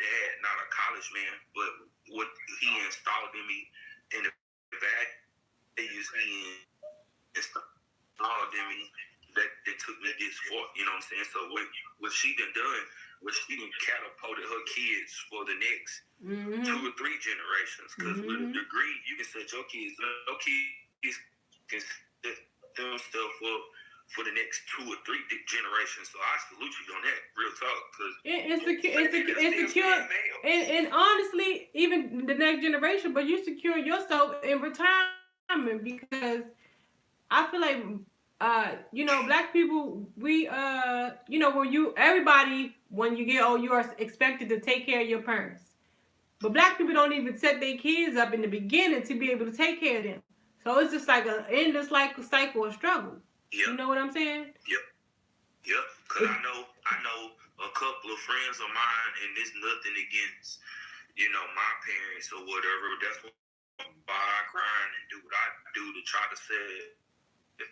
dad, not a college man, but what he installed in me and the values he installed in me that took me this far. You know what I'm saying? So what she done, what she done catapulted her kids for the next 2 or 3 generations. Because with a degree, you can set your kids can set them stuff up for the next 2 or 3 generations. So I salute you on that, real talk. Cause it's secure, and honestly, even the next generation. But you secure yourself in retirement because I feel like black people, we when you get old, you are expected to take care of your parents. But black people don't even set their kids up in the beginning to be able to take care of them. So it's just like an endless cycle of struggle. Yep. You know what I'm saying? Yep. Cause I know a couple of friends of mine, and there's nothing against, my parents or whatever. That's why I grind and do what I do to try to set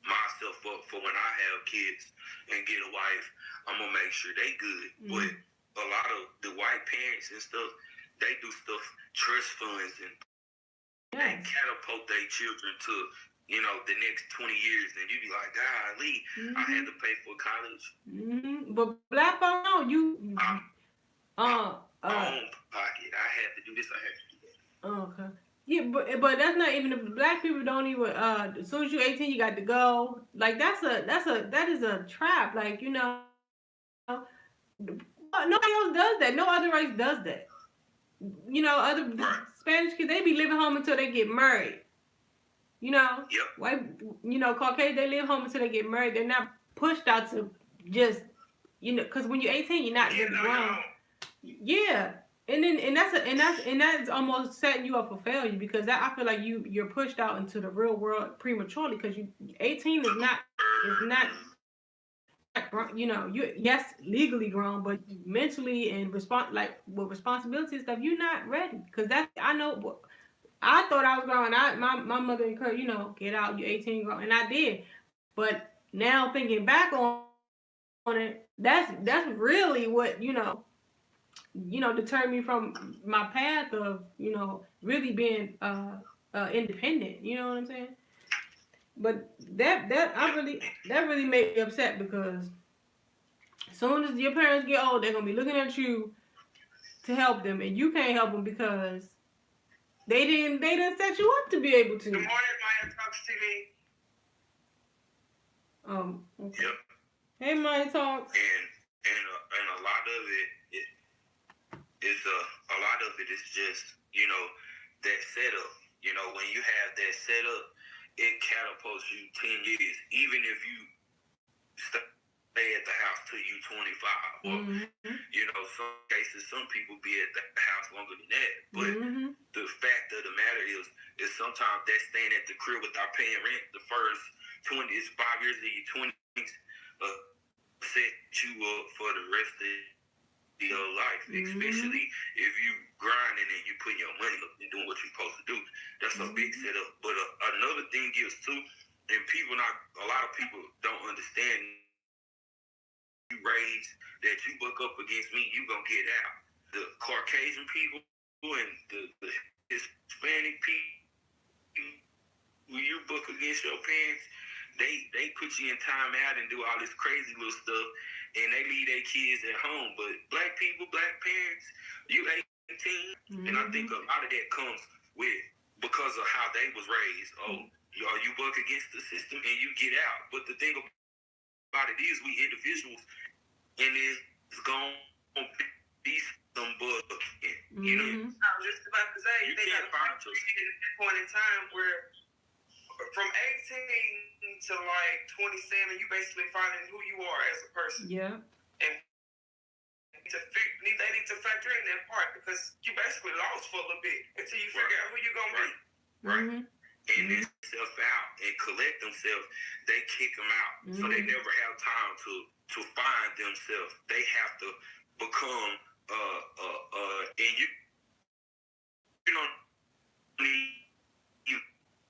myself up for when I have kids and get a wife. I'm gonna make sure they good. But a lot of the white parents and stuff, they do stuff, trust funds, and they catapult their children to the next 20 years, and you be like, golly, I had to pay for college. But black folks know you. Own pocket. I had to do this. I had to do that. Okay. Yeah, but that's not even the black people don't even. As soon as you're 18, you got to go. Like that is a trap. Like nobody else does that. No other race does that. Other Spanish kids, they be living home until they get married. White, Caucasian, they live home until they get married. They're not pushed out to just, because when you're 18, you're not really grown. Yeah, and that's almost setting you up for failure because I feel like you're pushed out into the real world prematurely because 18 is not you yes legally grown, but mentally and with responsibility and stuff, you're not ready because I know. I thought I was grown. My mother encouraged, get out. You're 18, grown, and I did. But now thinking back on it, that's really what deterred me from my path of really being independent. You know what I'm saying? But that really made me upset because as soon as your parents get old, they're gonna be looking at you to help them, and you can't help them because they didn't set you up to be able to. Good morning, Maya Talks TV. Okay. Yep. Hey, Maya Talks. And a lot of it is just that setup. When you have that setup, it catapults you 10 years, even if you stay at the house till you 25. Or some cases, some people be at the house longer than that. But the fact of the matter is sometimes that staying at the crib without paying rent the first 5 years of your 20s set you up for the rest of your life, especially if you grinding and you putting your money up and doing what you're supposed to do. That's a big setup. But another thing is too, and a lot of people don't understand. You raise that you buck up against me, you gonna get out. The Caucasian people and the Hispanic people, when you buck against your parents, they put you in time out and do all this crazy little stuff, and they leave their kids at home. But black people, black parents, you 18, and I think a lot of that comes with because of how they was raised. Oh, you work against the system and you get out. But the thing about it is, we individuals, and it's gonna be some bugging. You know, I was just about to say, you they got can't find yourself. at that point in time where from 18 to like 27, you basically finding who you are as a person. Yeah. And they need to factor in that part because you basically lost for a little bit until you figure out who you're going to be. Right. And themselves out and collect themselves, they kick them out. So they never have time to find themselves. They have to become, and you don't need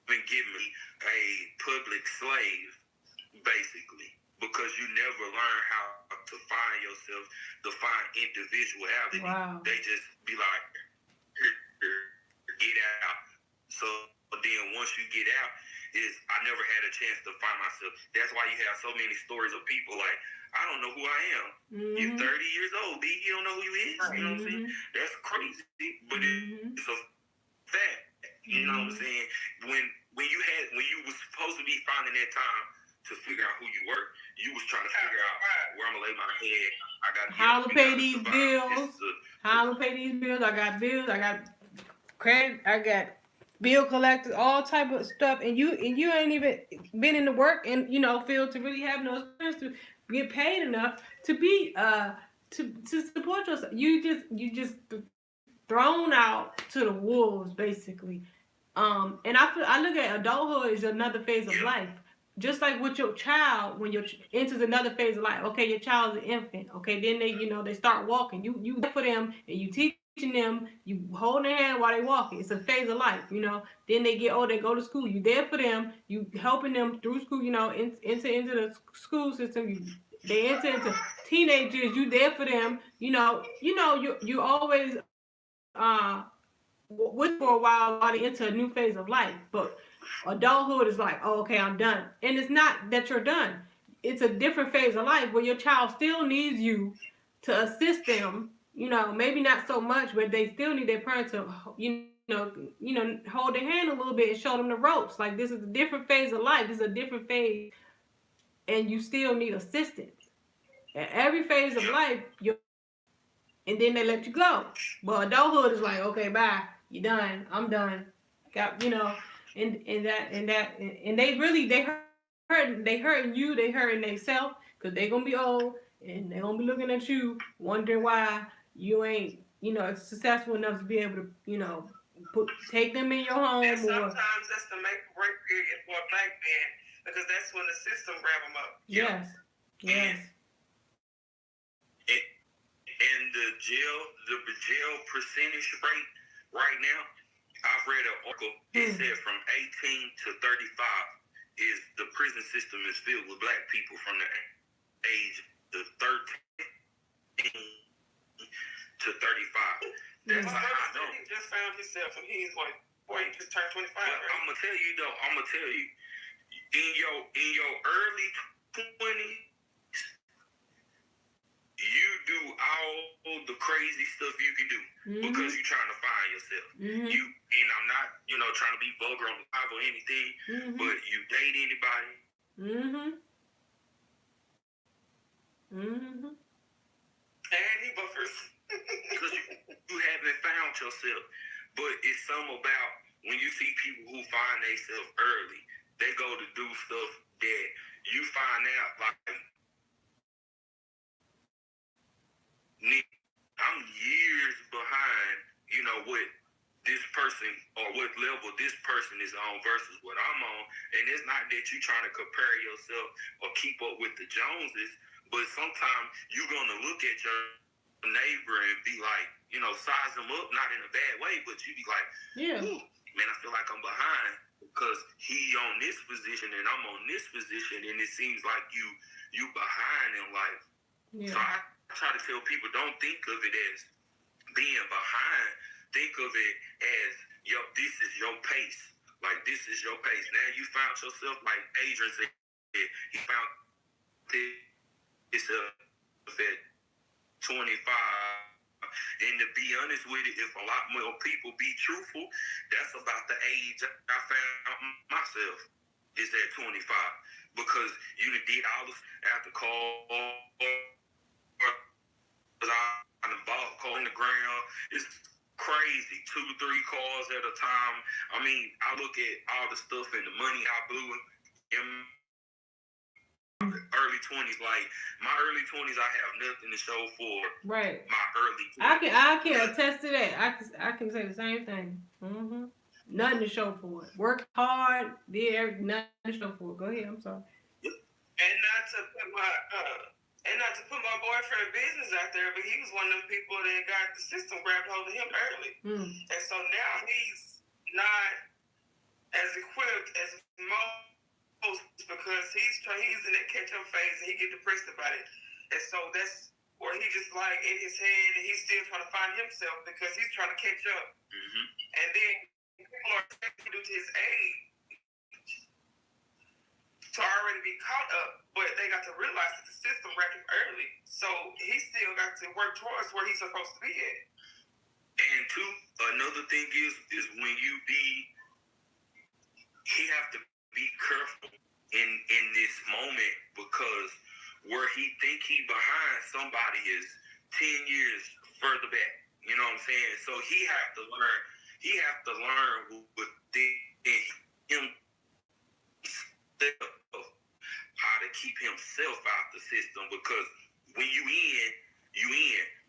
even give me a public slave, basically, because you never learn how to find yourself, to find individuality. Wow. They just be like, get out. So then once you get out, I never had a chance to find myself. That's why you have so many stories of people like, I don't know who I am. You're 30 years old, B. You don't know who you is. You know what I'm saying? That's crazy, but it's a fact. You know what I'm saying? When you was supposed to be finding that time to figure out who you were, you was trying to figure out where I'm gonna lay my head. I got how to pay these bills. How to pay these bills. I got bills. I got credit. I got bill collectors. All type of stuff. And you ain't even been in the work and field to really have no experience to get paid enough to be to support yourself. You just thrown out to the wolves basically. And I look at adulthood as another phase of life. Just like with your child, when enters another phase of life. Okay, your child's an infant. Okay, then they start walking. You for them and you teaching them. You holding their hand while they walking. It's a phase of life. Then they get older, they go to school. You there for them. You helping them through school. Into the school system. They enter into teenagers. You there for them. You always with for a while they enter a new phase of life. But adulthood is like, oh, okay, I'm done. And it's not that you're done. It's a different phase of life where your child still needs you to assist them. Maybe not so much, but they still need their parents to, hold their hand a little bit and show them the ropes. Like, this is a different phase of life. This is a different phase, and you still need assistance. At every phase of life, and then they let you go. But adulthood is like, okay, bye. You done. I'm done. Got and they really hurting you. They hurting themselves because they gonna be old and they gonna be looking at you wondering why you ain't successful enough to be able to take them in your home. And sometimes that's the make or break period for a black man because that's when the system grab them up. Yes. And the jail percentage rate right now, I've read an article. It said from 18 to 35 is the prison system is filled with black people from the age of 13 to 35. That's how I know. He just found himself and he's like, boy, he just turned 25. But right? I'm gonna tell you, in your early 20s, you do all the crazy stuff you can do because you're trying to find yourself. And I'm not, trying to be vulgar on the live or anything, but you date anybody. And he buffers. Because you haven't found yourself. But it's something about when you see people who find themselves early, they go to do stuff that you find out like, I'm years behind, what this person or what level this person is on versus what I'm on. And it's not that you're trying to compare yourself or keep up with the Joneses, but sometimes you're going to look at your neighbor and be like, size them up, not in a bad way, but you be like, ooh, man, I feel like I'm behind because he on this position and I'm on this position, and it seems like you behind in life. Yeah. So I try to tell people, don't think of it as being behind. Think of it as, this is your pace. Like, this is your pace. Now you found yourself, like Adrian said, he found this at 25. And to be honest with it, if a lot more people be truthful, that's about the age I found myself is at 25. Because you done did all this after call, I done bought call in the ground. It's crazy. 2-3 cars at a time. I mean, I look at all the stuff and the money I blew in early 20s. Like my early 20s, I have nothing to show for. Right. My early 20s. I can attest to that. I can say the same thing. Mm-hmm. Nothing to show for it. Worked hard, did nothing to show for it. Go ahead. I'm sorry. And not to put my boyfriend business out there, but he was one of them people that got the system grabbed hold of him early. And so now he's not as equipped as most because he's in that catch-up phase and he get depressed about it. And so that's where he just like in his head and he's still trying to find himself because he's trying to catch up. Mm-hmm. And then people are expecting due to his age to already be caught up, but they got to realize that the system wrecked him early. So he still got to work towards where he's supposed to be at. And two, another thing is when he have to be careful in this moment because where he think he behind somebody is 10 years further back. You know what I'm saying? So he have to learn within himself how to keep himself out the system because when you in.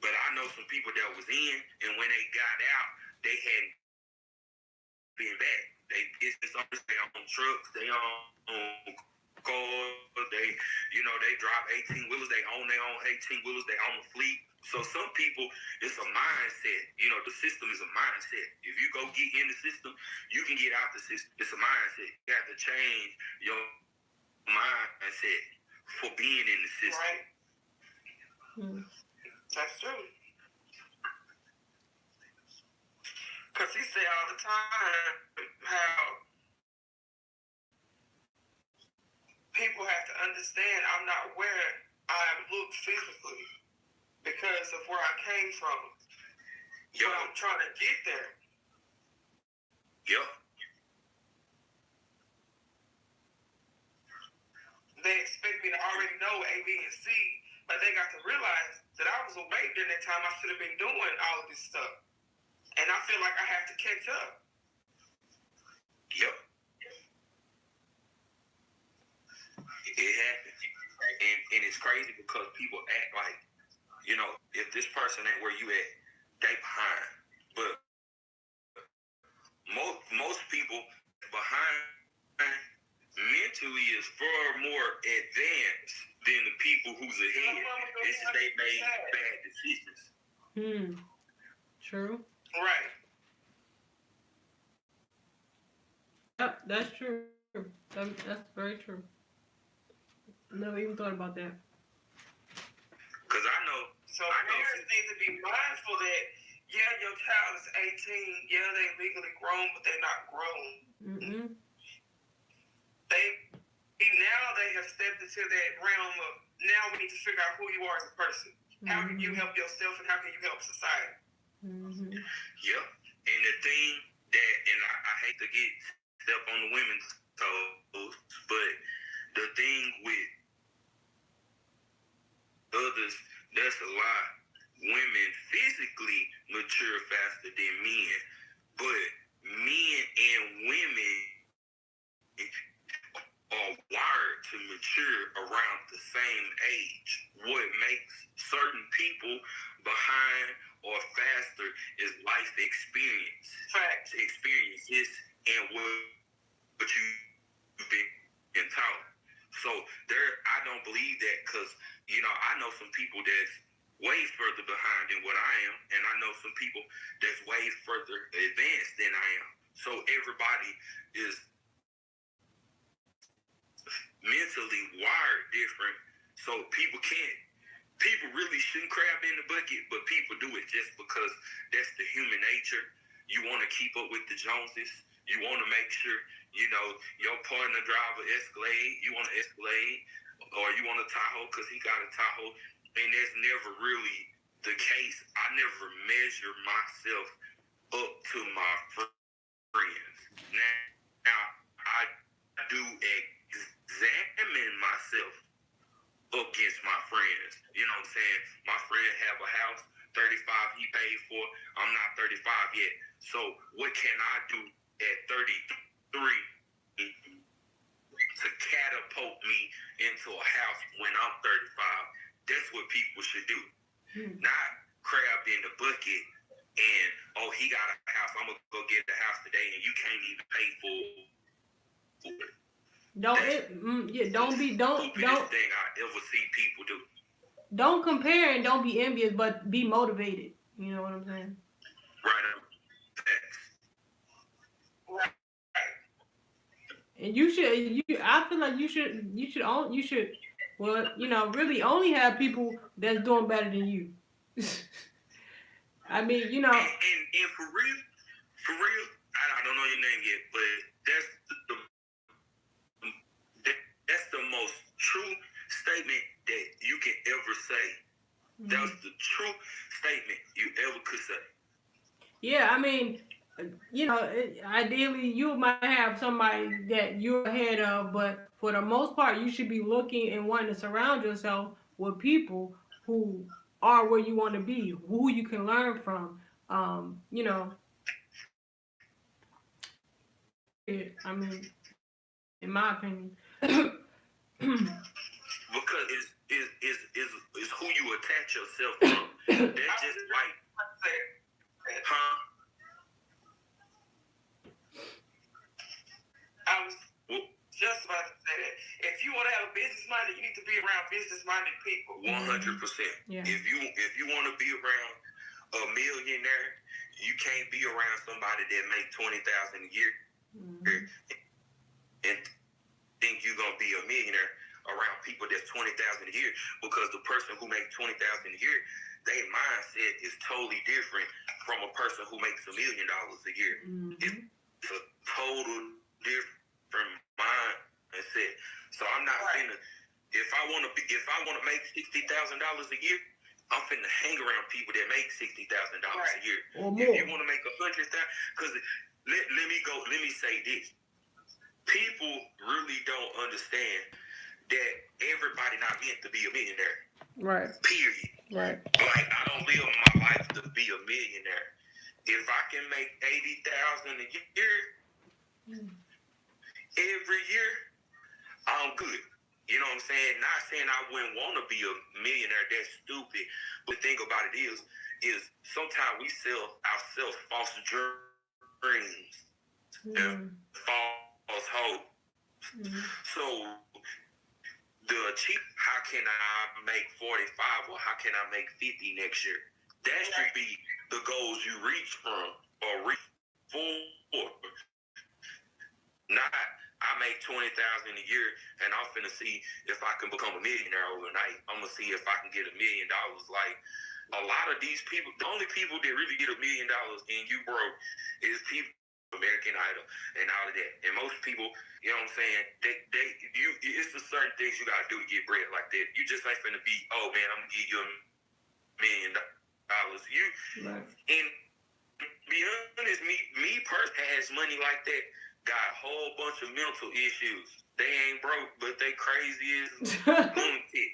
But I know some people that was in and when they got out, they hadn't been back. They business owners, they own trucks, they own cars, they drive 18-wheelers, they own their own 18-wheelers, they own a fleet. So some people, it's a mindset. The system is a mindset. If you go get in the system, you can get out the system. It's a mindset. You have to change your mindset for being in the system. Right. That's true. Because he say all the time how people have to understand I'm not where I look physically because of where I came from. But I'm trying to get there. Yep. They expect me to already know A, B, and C, but they got to realize that I was awake during that time. I should have been doing all of this stuff. And I feel like I have to catch up. Yep. It happens. And it's crazy because people act like, if this person ain't where you at, they behind. But most people behind mentally is far more advanced than the people who's ahead. It's just they made bad decisions. True. Right. Yep, that's true. That's very true. Never even thought about that. Because I know. So parents need to be mindful that, yeah, your child is 18. Yeah, they legally grown, but they're not grown. Mm-mm. Now they have stepped into that realm of now we need to figure out who you are as a person. How can you help yourself and how can you help society? Yep. And the thing that, and I hate to step on the women's toes, but the thing with others, that's a lot. Women physically mature faster than men, but men and women are wired to mature around the same age. What makes certain people behind or faster is life experience. Facts. Experiences and what you've been taught. So I don't believe that because, I know some people that's way further behind than what I am, and I know some people that's way further advanced than I am. So everybody is mentally wired different. So people really shouldn't crab in the bucket, but people do it just because that's the human nature. You want to keep up with the Joneses. You want to make sure you know, your partner drive an Escalade, you want an Escalade, or you want a Tahoe because he got a Tahoe, and that's never really the case. I never measure myself up to my friends. Now I do examine myself against my friends. You know what I'm saying? My friend have a house, 35 he paid for. I'm not 35 yet. So what can I do at 33 to catapult me into a house when I'm 35? That's what people should do. Not crab in the bucket and, oh, he got a house, I'm gonna go get the house today, and you can't even pay for it. Don't thing I ever see people do. Don't compare and don't be envious, but be motivated. You know what I'm saying? Right. And I feel like you should well, you know, really only have people that's doing better than you. I mean, you know. And for real, I don't know your name yet, but that's the most true statement that you can ever say. Mm-hmm. That was the true statement you ever could say. Yeah, I mean, you know, ideally you might have somebody that you're ahead of, but for the most part, you should be looking and wanting to surround yourself with people who are where you want to be, who you can learn from. You know, I mean, in my opinion. Because it's who you attach yourself from. That's just like, huh? I was just about to say that. If you want to have a business minded, you need to be around business minded people. 100%. Yeah. If you want to be around a millionaire, you can't be around somebody that make $20,000 a year and think you're gonna be a millionaire around people that's $20,000 a year, because the person who makes $20,000 a year, their mindset is totally different from a person who makes $1 million a year. It's a total different mindset. So I'm not finna. If I want to make $60,000 a year, I'm finna hang around people that make $60,000 a year. If you want to make $100,000, because let me say this: people really don't understand that everybody not meant to be a millionaire. Right. Period. Right. Like, I don't live my life to be a millionaire. If I can make $80,000 a year, every year, I'm good. You know what I'm saying? Not saying I wouldn't want to be a millionaire. That's stupid. But the thing about it is sometimes we sell ourselves false dreams and false hope. So the cheap, how can I make 45 or how can I make 50 next year? That should be the goals you reach from or reach for. Not, I make $20,000 a year and I'm finna see if I can become a millionaire overnight. I'm gonna see if I can get $1 million. Like, a lot of these people, the only people that really get $1 million and you broke is people American Idol and all of that. And most people, you know what I'm saying, it's the certain things you gotta do to get bread like that. You just ain't finna be, oh man, I'm gonna give you $1 million. And be honest, me personally has money like that, got a whole bunch of mental issues. They ain't broke, but they crazy as lunatic.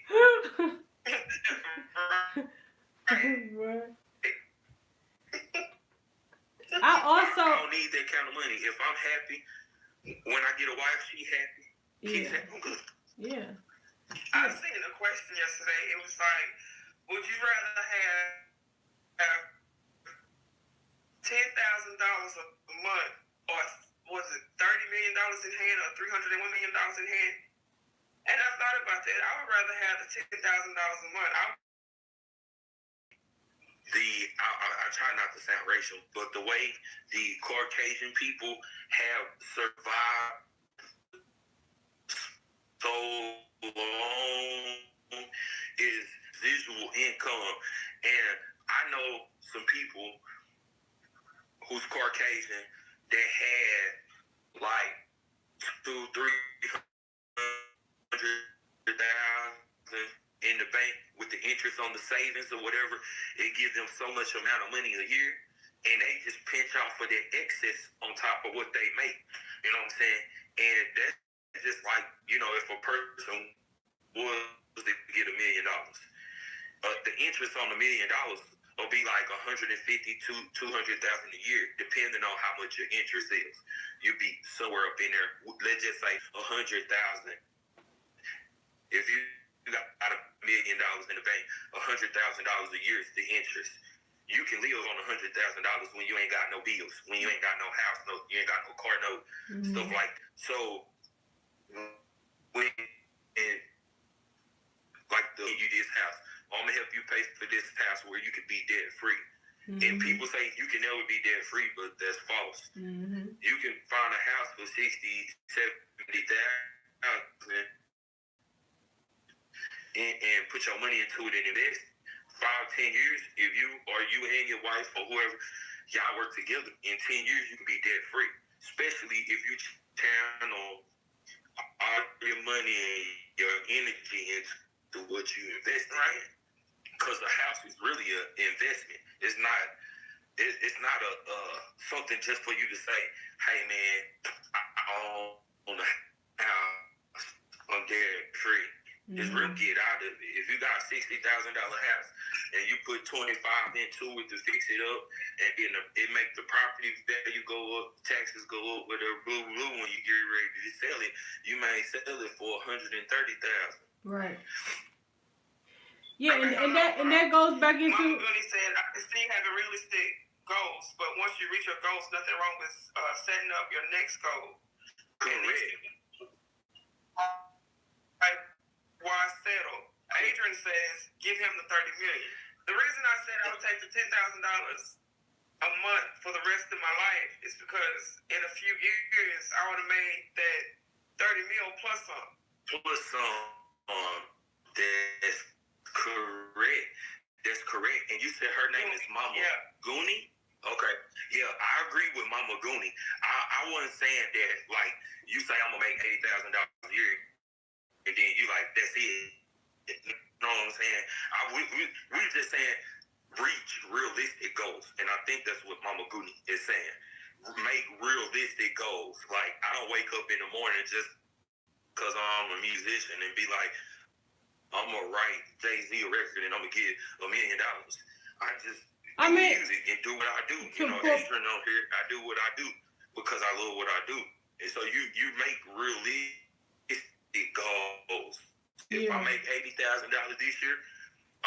I don't need that kind of money. If I'm happy, when I get a wife, she happy. She's happy. I'm good. Yeah. I seen a question yesterday. It was like, would you rather have $10,000 a month, or was it $30 million in hand, or $301 million in hand? And I thought about that. I would rather have the $10,000 a month. I try not to sound racial, but the way the Caucasian people have survived so long is visual income. And I know some people who's Caucasian that had like $300,000 in the bank with the interest on the savings or whatever. It gives them so much amount of money a year, and they just pinch off for their excess on top of what they make. You know what I'm saying? And that's just like, if a person was to get $1 million, the interest on $1 million will be like $150,000 to $200,000 a year, depending on how much your interest is. You'll be somewhere up in there. Let's just say $100,000. If you got $1 million in the bank, $100,000 a year is the interest. You can live on $100,000 when you ain't got no bills, when you ain't got no house note, you ain't got no car note, stuff like that. So when you this house, I'm gonna help you pay for this house where you can be debt free. And people say you can never be debt free, but that's false. You can find a house for $60,000, $70,000 and put your money into it and invest. 5-10 years, if you and your wife or whoever, y'all work together, in 10 years you can be debt free. Especially if you channel all your money and your energy into what you invest in. Because a house is really an investment. It's not a something just for you to say, hey man, I own a house, I'm debt free. Just really get out of it. If you got a $60,000 house and you put 25 into it to fix it up, and then it makes the property value go up, taxes go up, whatever, blue. When you get ready to sell it, you may sell it for $130,000. Right. Yeah, and that goes back into. Mama Goody said, I can see having realistic goals, but once you reach your goals, nothing wrong with setting up your next goal. Why settle? Adrian says, give him the $30 million. The reason I said I would take the $10,000 a month for the rest of my life is because in a few years I would have made that $30 million plus some. Plus some. That's correct. That's correct. And you said her name is Mama Goonie? Okay. Yeah, I agree with Mama Goonie. I wasn't saying that, like, you say I'm going to make $80,000 a year, and then you like, that's it. You know what I'm saying? We just saying reach realistic goals. And I think that's what Mama Goonie is saying. Make realistic goals. Like, I don't wake up in the morning just because I'm a musician and be like, I'm going to write Jay-Z a record and I'm going to get $1 million. I mean, music and do what I do. Extra on here, I do what I do because I love what I do. And so you make realistic goals. If I make $80,000 this year,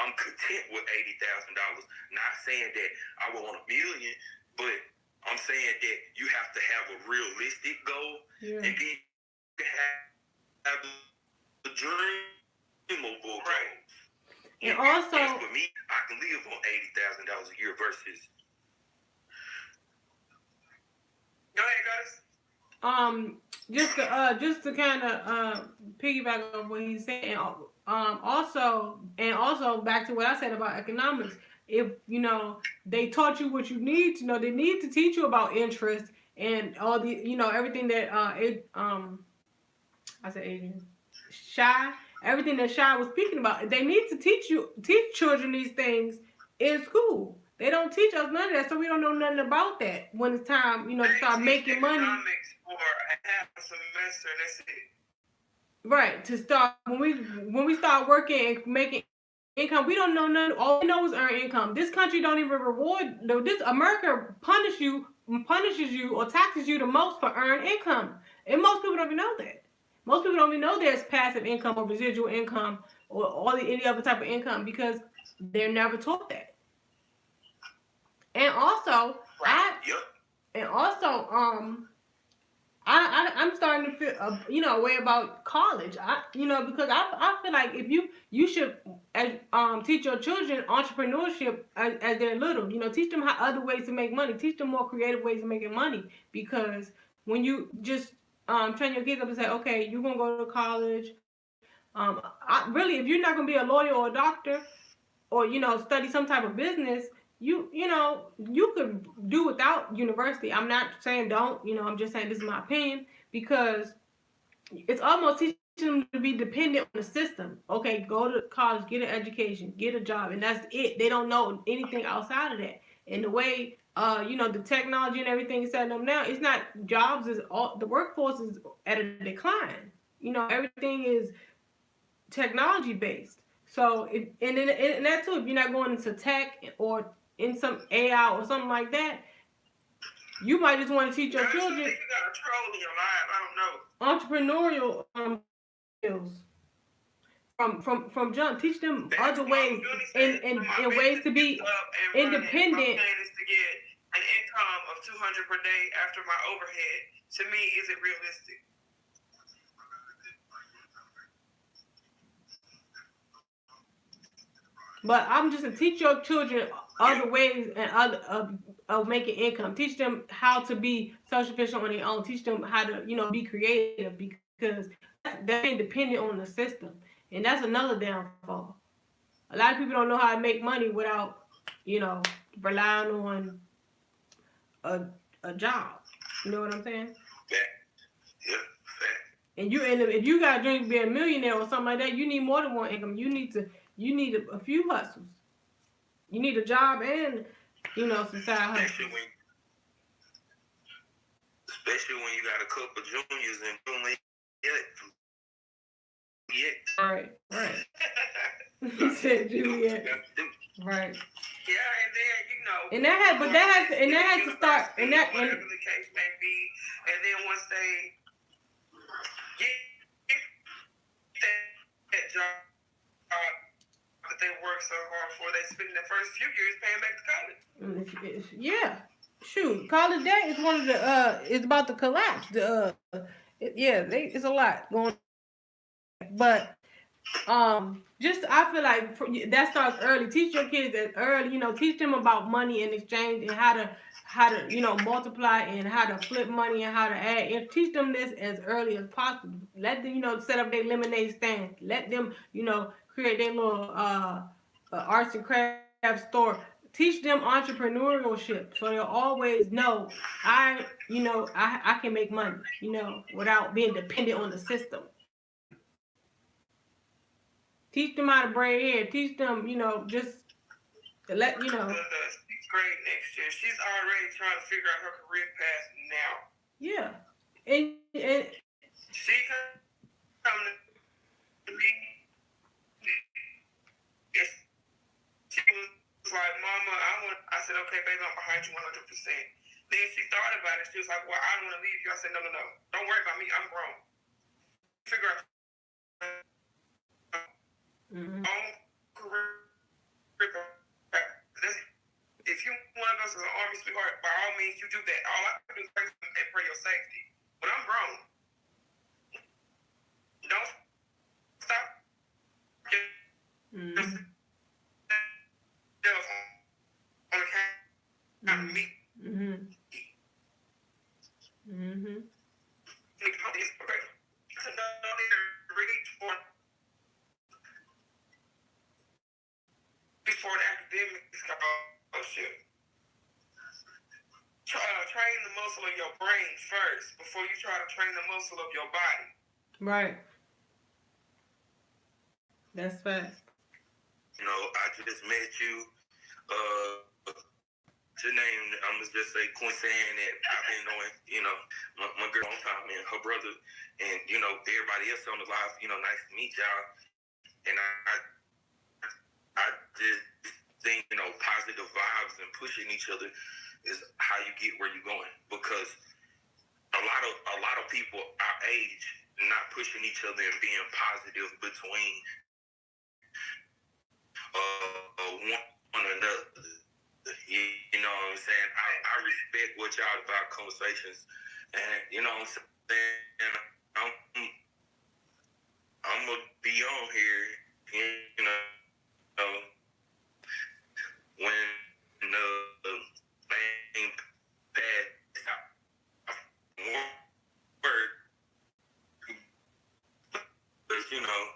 I'm content with $80,000. Not saying that I would want $1 million, but I'm saying that you have to have a realistic goal, and then you can have the dreamable goals. And also, for me, I can live on $80,000 a year versus. Go ahead, guys. Just to kind of piggyback on what he's saying, also back to what I said about economics. If they taught you what you need to know, they need to teach you about interest and all the everything that I said Adrian, Shy, everything that Shy was speaking about. They need to teach children these things in school. They don't teach us none of that, so we don't know nothing about that when it's time, to start making money. Economics for half a semester, and that's it. Right, to start when we start working and making income, we don't know nothing. All we know is earn income. This country don't even reward. This America punishes you or taxes you the most for earned income, and most people don't even know that. Most people don't even know there's passive income or residual income or any other type of income because they're never taught that. And also, I'm starting to feel, a way about college. Because I feel like if you should teach your children entrepreneurship as they're little. Teach them other ways to make money. Teach them more creative ways of making money. Because when you just train your kids up and say, okay, you're gonna go to college. Really, if you're not gonna be a lawyer or a doctor, or study some type of business. You could do without university. I'm not saying don't, I'm just saying this is my opinion because it's almost teaching them to be dependent on the system. Okay, go to college, get an education, get a job, and that's it. They don't know anything outside of that. And the way the technology and everything is setting up now, it's not jobs is all the workforce is at a decline. Everything is technology based. So and that too, if you're not going into tech or in some AI or something like that, you might just want to teach your children. You got a troll in your life. I don't know. Entrepreneurial skills from jump. Teach them other ways and ways to be independent. My plan is to get an income of $200 per day after my overhead. To me, is it realistic? But I'm just to teach your children other ways and other of making income. Teach them how to be self-sufficient on their own. Teach them how to be creative, because they're being dependent on the system, and that's another downfall. A lot of people don't know how to make money without relying on a job. You know what I'm saying? Yeah. And if you got a dream to be a millionaire or something like that, you need more than one income. You need a few hustles. You need a job and some side hustles. Especially when you got a couple juniors and doing Right. He said Juliet. Right. Yeah, and then and that has to start, and whatever the case may be, and then once they get that job that they work so hard for, they spend the first few years paying back to college. Yeah. Shoot, college debt is one of the it's about to collapse. It's a lot going on. But just I feel like that starts early. Teach your kids as early, teach them about money and exchange and how to multiply and how to flip money and how to add, and teach them this as early as possible. Let them set up their lemonade stand. Let them create their little arts and crafts store. Teach them entrepreneurship, so they'll always know I can make money, without being dependent on the system. Teach them how to braid hair. Teach them, just to let The 6th grade next year. She's already trying to figure out her career path now. Yeah, and she come to me. She was like, "Mama, I said, "Okay, baby, I'm behind you 100%." Then she thought about it. She was like, "Well, I don't want to leave you." I said, "No. Don't worry about me. I'm grown. Figure out own career. If you want to go to the Army, sweetheart, by all means, you do that. All I can do is pray for your safety. But I'm grown. Don't stop. On account of me. Before the academic scholarship. Train the muscle of your brain first before you try to train the muscle of your body. Right. That's fast. I just met you. To name, I'm gonna just say Quinn saying that I've been knowing, my girl long time and her brother, and everybody else on the live. Nice to meet y'all. And I just think positive vibes and pushing each other is how you get where you're going, because a lot of people our age not pushing each other and being positive between one another. You know what I'm saying? I respect what y'all about conversations, and you know what I'm saying. I'm gonna be on here, when the thing passed out work, but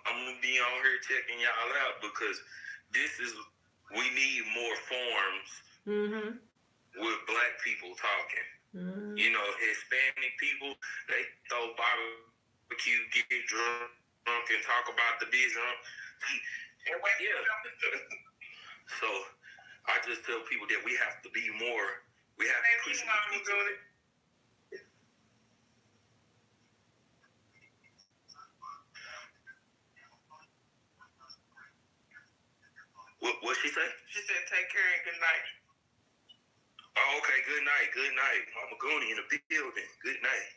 I'm gonna be on here checking y'all out, because we need more forums with black people talking. Hispanic people, they throw bottle barbecue, get drunk and talk about the business. Yeah. So I just tell people that we have to be more. We have to push each other. What she say? She said, take care and good night. Oh, okay. Good night. Good night. Mama Goonie in the building. Good night.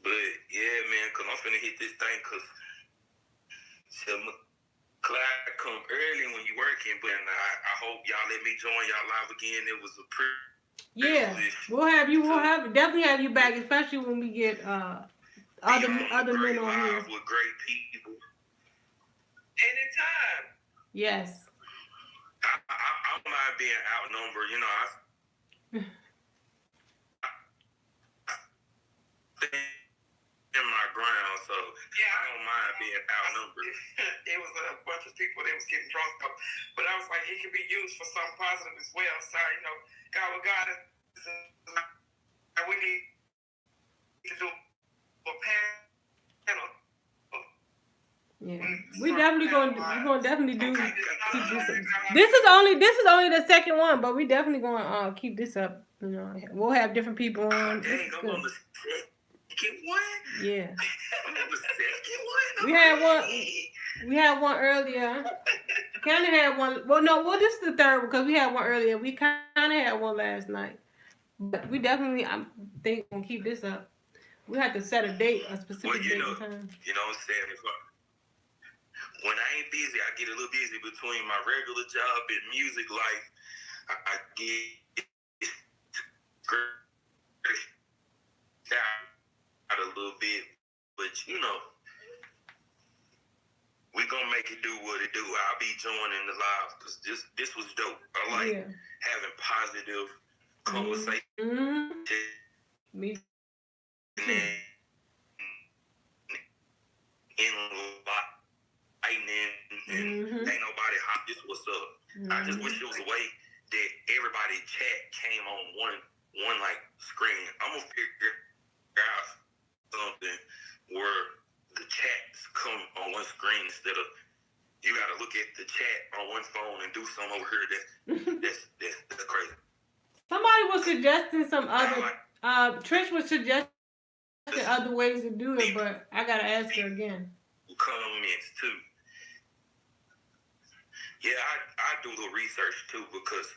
But yeah, man, cause I'm finna hit this thing, cause Clyde come early when you working, but I hope y'all let me join y'all live again. It was a privilege. We'll definitely have you back, especially when we get other men on here. With great people. Anytime. Yes. I don't mind being outnumbered. You know, I in my ground, so yeah, I don't mind being outnumbered. It was a bunch of people that was getting drunk, but I was like, it can be used for something positive as well. So, you know, God with God is we need to do a panel. Yeah, we're gonna definitely do keep this up. This is only the second one, but we definitely gonna keep this up. You know, we'll have different people on. This is good. Yeah. We had one earlier. Kind of had one. Well, this is the third one because we had one earlier. We kind of had one last night, but we definitely, I think, gonna keep this up. We have to set a date, a specific date and time. You know what I'm saying? When I ain't busy, I get a little busy between my regular job and music life. I get out a little bit, but you know, we gonna make it do what it do. I'll be joining the live because this was dope. I like having positive conversation. Mm-hmm. Me too. And ain't nobody hot. This what's up. I just wish there was a way that everybody chat came on one like screen. I'm gonna figure out something where the chats come on one screen instead of you gotta look at the chat on one phone and do something over here. That's crazy. Somebody was suggesting some other. Trish was suggesting other ways to do it, but I gotta ask her again. Comments too. Yeah, I do the research too because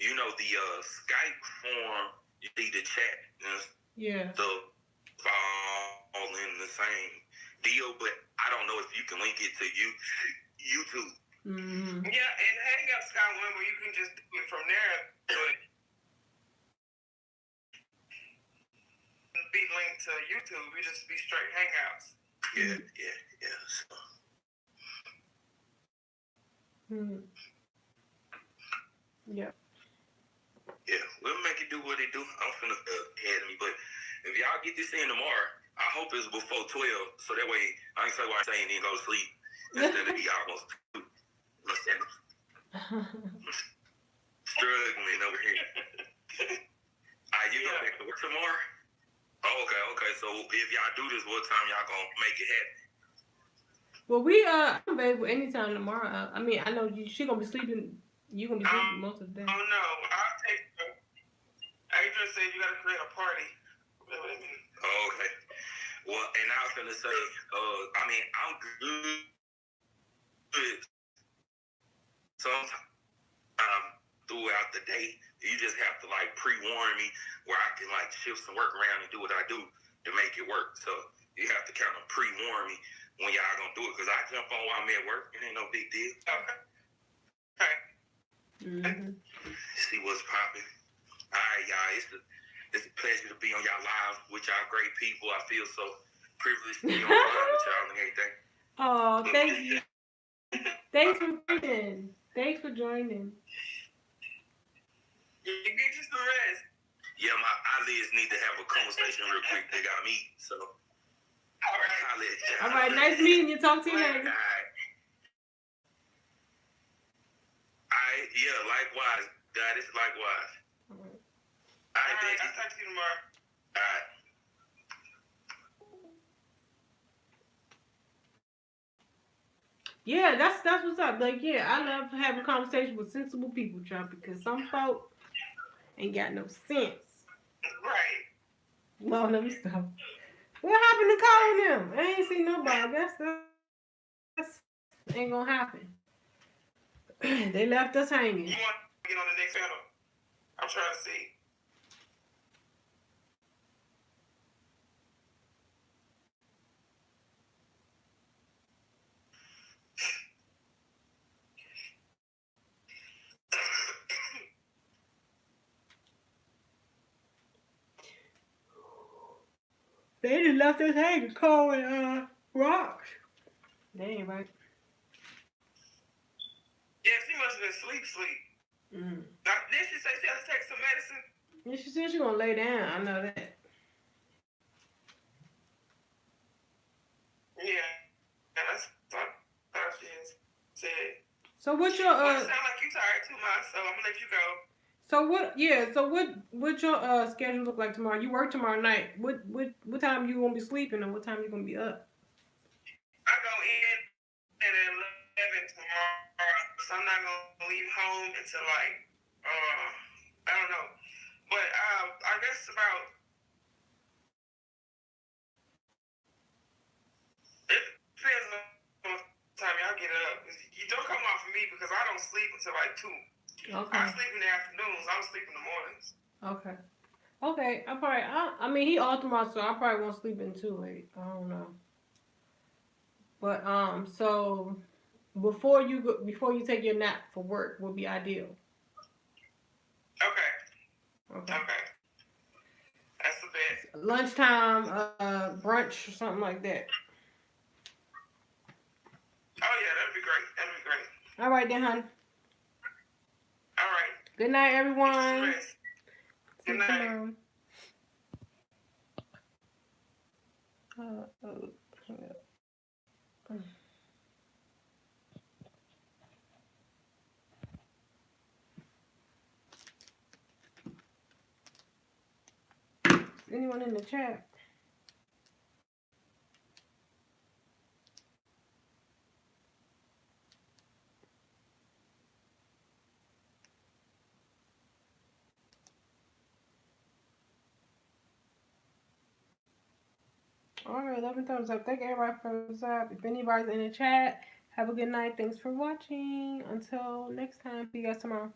you know the Skype form, you see the chat, the all in the same deal, but I don't know if you can link it to YouTube. Mm-hmm. Yeah, and Hangouts got one where you can just do it from there, but be linked to YouTube. We just be straight Hangouts. Yeah. So. Yeah. Yeah, we'll make it do what it do. I'm finna ahead of me, but if y'all get this in tomorrow, I hope it's before 12, so that way I ain't say why I say and go to sleep instead of be almost 2. Struggling over here. You go back to work tomorrow? Oh, okay. So if y'all do this, what time y'all gonna make it happen? Well, I'm available anytime tomorrow. I mean, I know she gonna be sleeping. You gonna be sleeping most of the day. Oh no, I'll take. Adrian said you gotta create a party. Oh, okay. Well, and I was gonna say, I mean, I'm good. Sometimes throughout the day, you just have to like pre-warn me where I can like shift some work around and do what I do to make it work. So you have to kind of pre-warn me when y'all gonna do it, because I jump on while I'm at work. It ain't no big deal. Okay. Mm-hmm. See what's popping. All right, y'all. It's a pleasure to be on y'all live with y'all great people. I feel so privileged to be on live with y'all and everything. Oh, thank you. Thanks for joining. Thanks for joining. You get you some rest. Yeah, my eyelids need to have a conversation real quick. They got me, so. All right, nice meeting you. Talk to you later. All right. Yeah, likewise. God, it's likewise. All right, I'll talk to you tomorrow. Alright. Yeah, that's what's up. Like, yeah, I love having conversations with sensible people, Trump, because some folk ain't got no sense. Right. No, let me stop. What happened to calling them? I ain't seen nobody. That's ain't gonna happen. They left us hanging. You want to get on the next channel? I'm trying to see. They just left us hanging, calling rocks. They ain't right. Yeah, she must have been sleep. Now, did she say she had to take some medicine? Yeah, she said she gonna lay down. I know that. Yeah, that's what she said. So what's your Well, it sound like you tired too much, so I'm gonna let you go. So what? Yeah. So what your schedule look like tomorrow? You work tomorrow night. What time you gonna be sleeping and what time you gonna be up? I go in at 11 tomorrow, so I'm not gonna leave home until like I don't know, but I guess about it depends on what time y'all get up. You don't come off of me because I don't sleep until like 2. Okay. I sleep in the afternoons. I don't sleep in the mornings. Okay. Okay. I mean, he all tomorrow, so I probably won't sleep until 8. I don't know. But so before you take your nap for work would be ideal. Okay. That's the best. Lunchtime, brunch, or something like that. Oh yeah, that'd be great. All right then, hon. All right. Good night, everyone. Good night. Anyone in the chat? All right, 11 thumbs up. Thank everybody for thumbs up. If anybody's in the chat, have a good night. Thanks for watching. Until next time, see you guys tomorrow.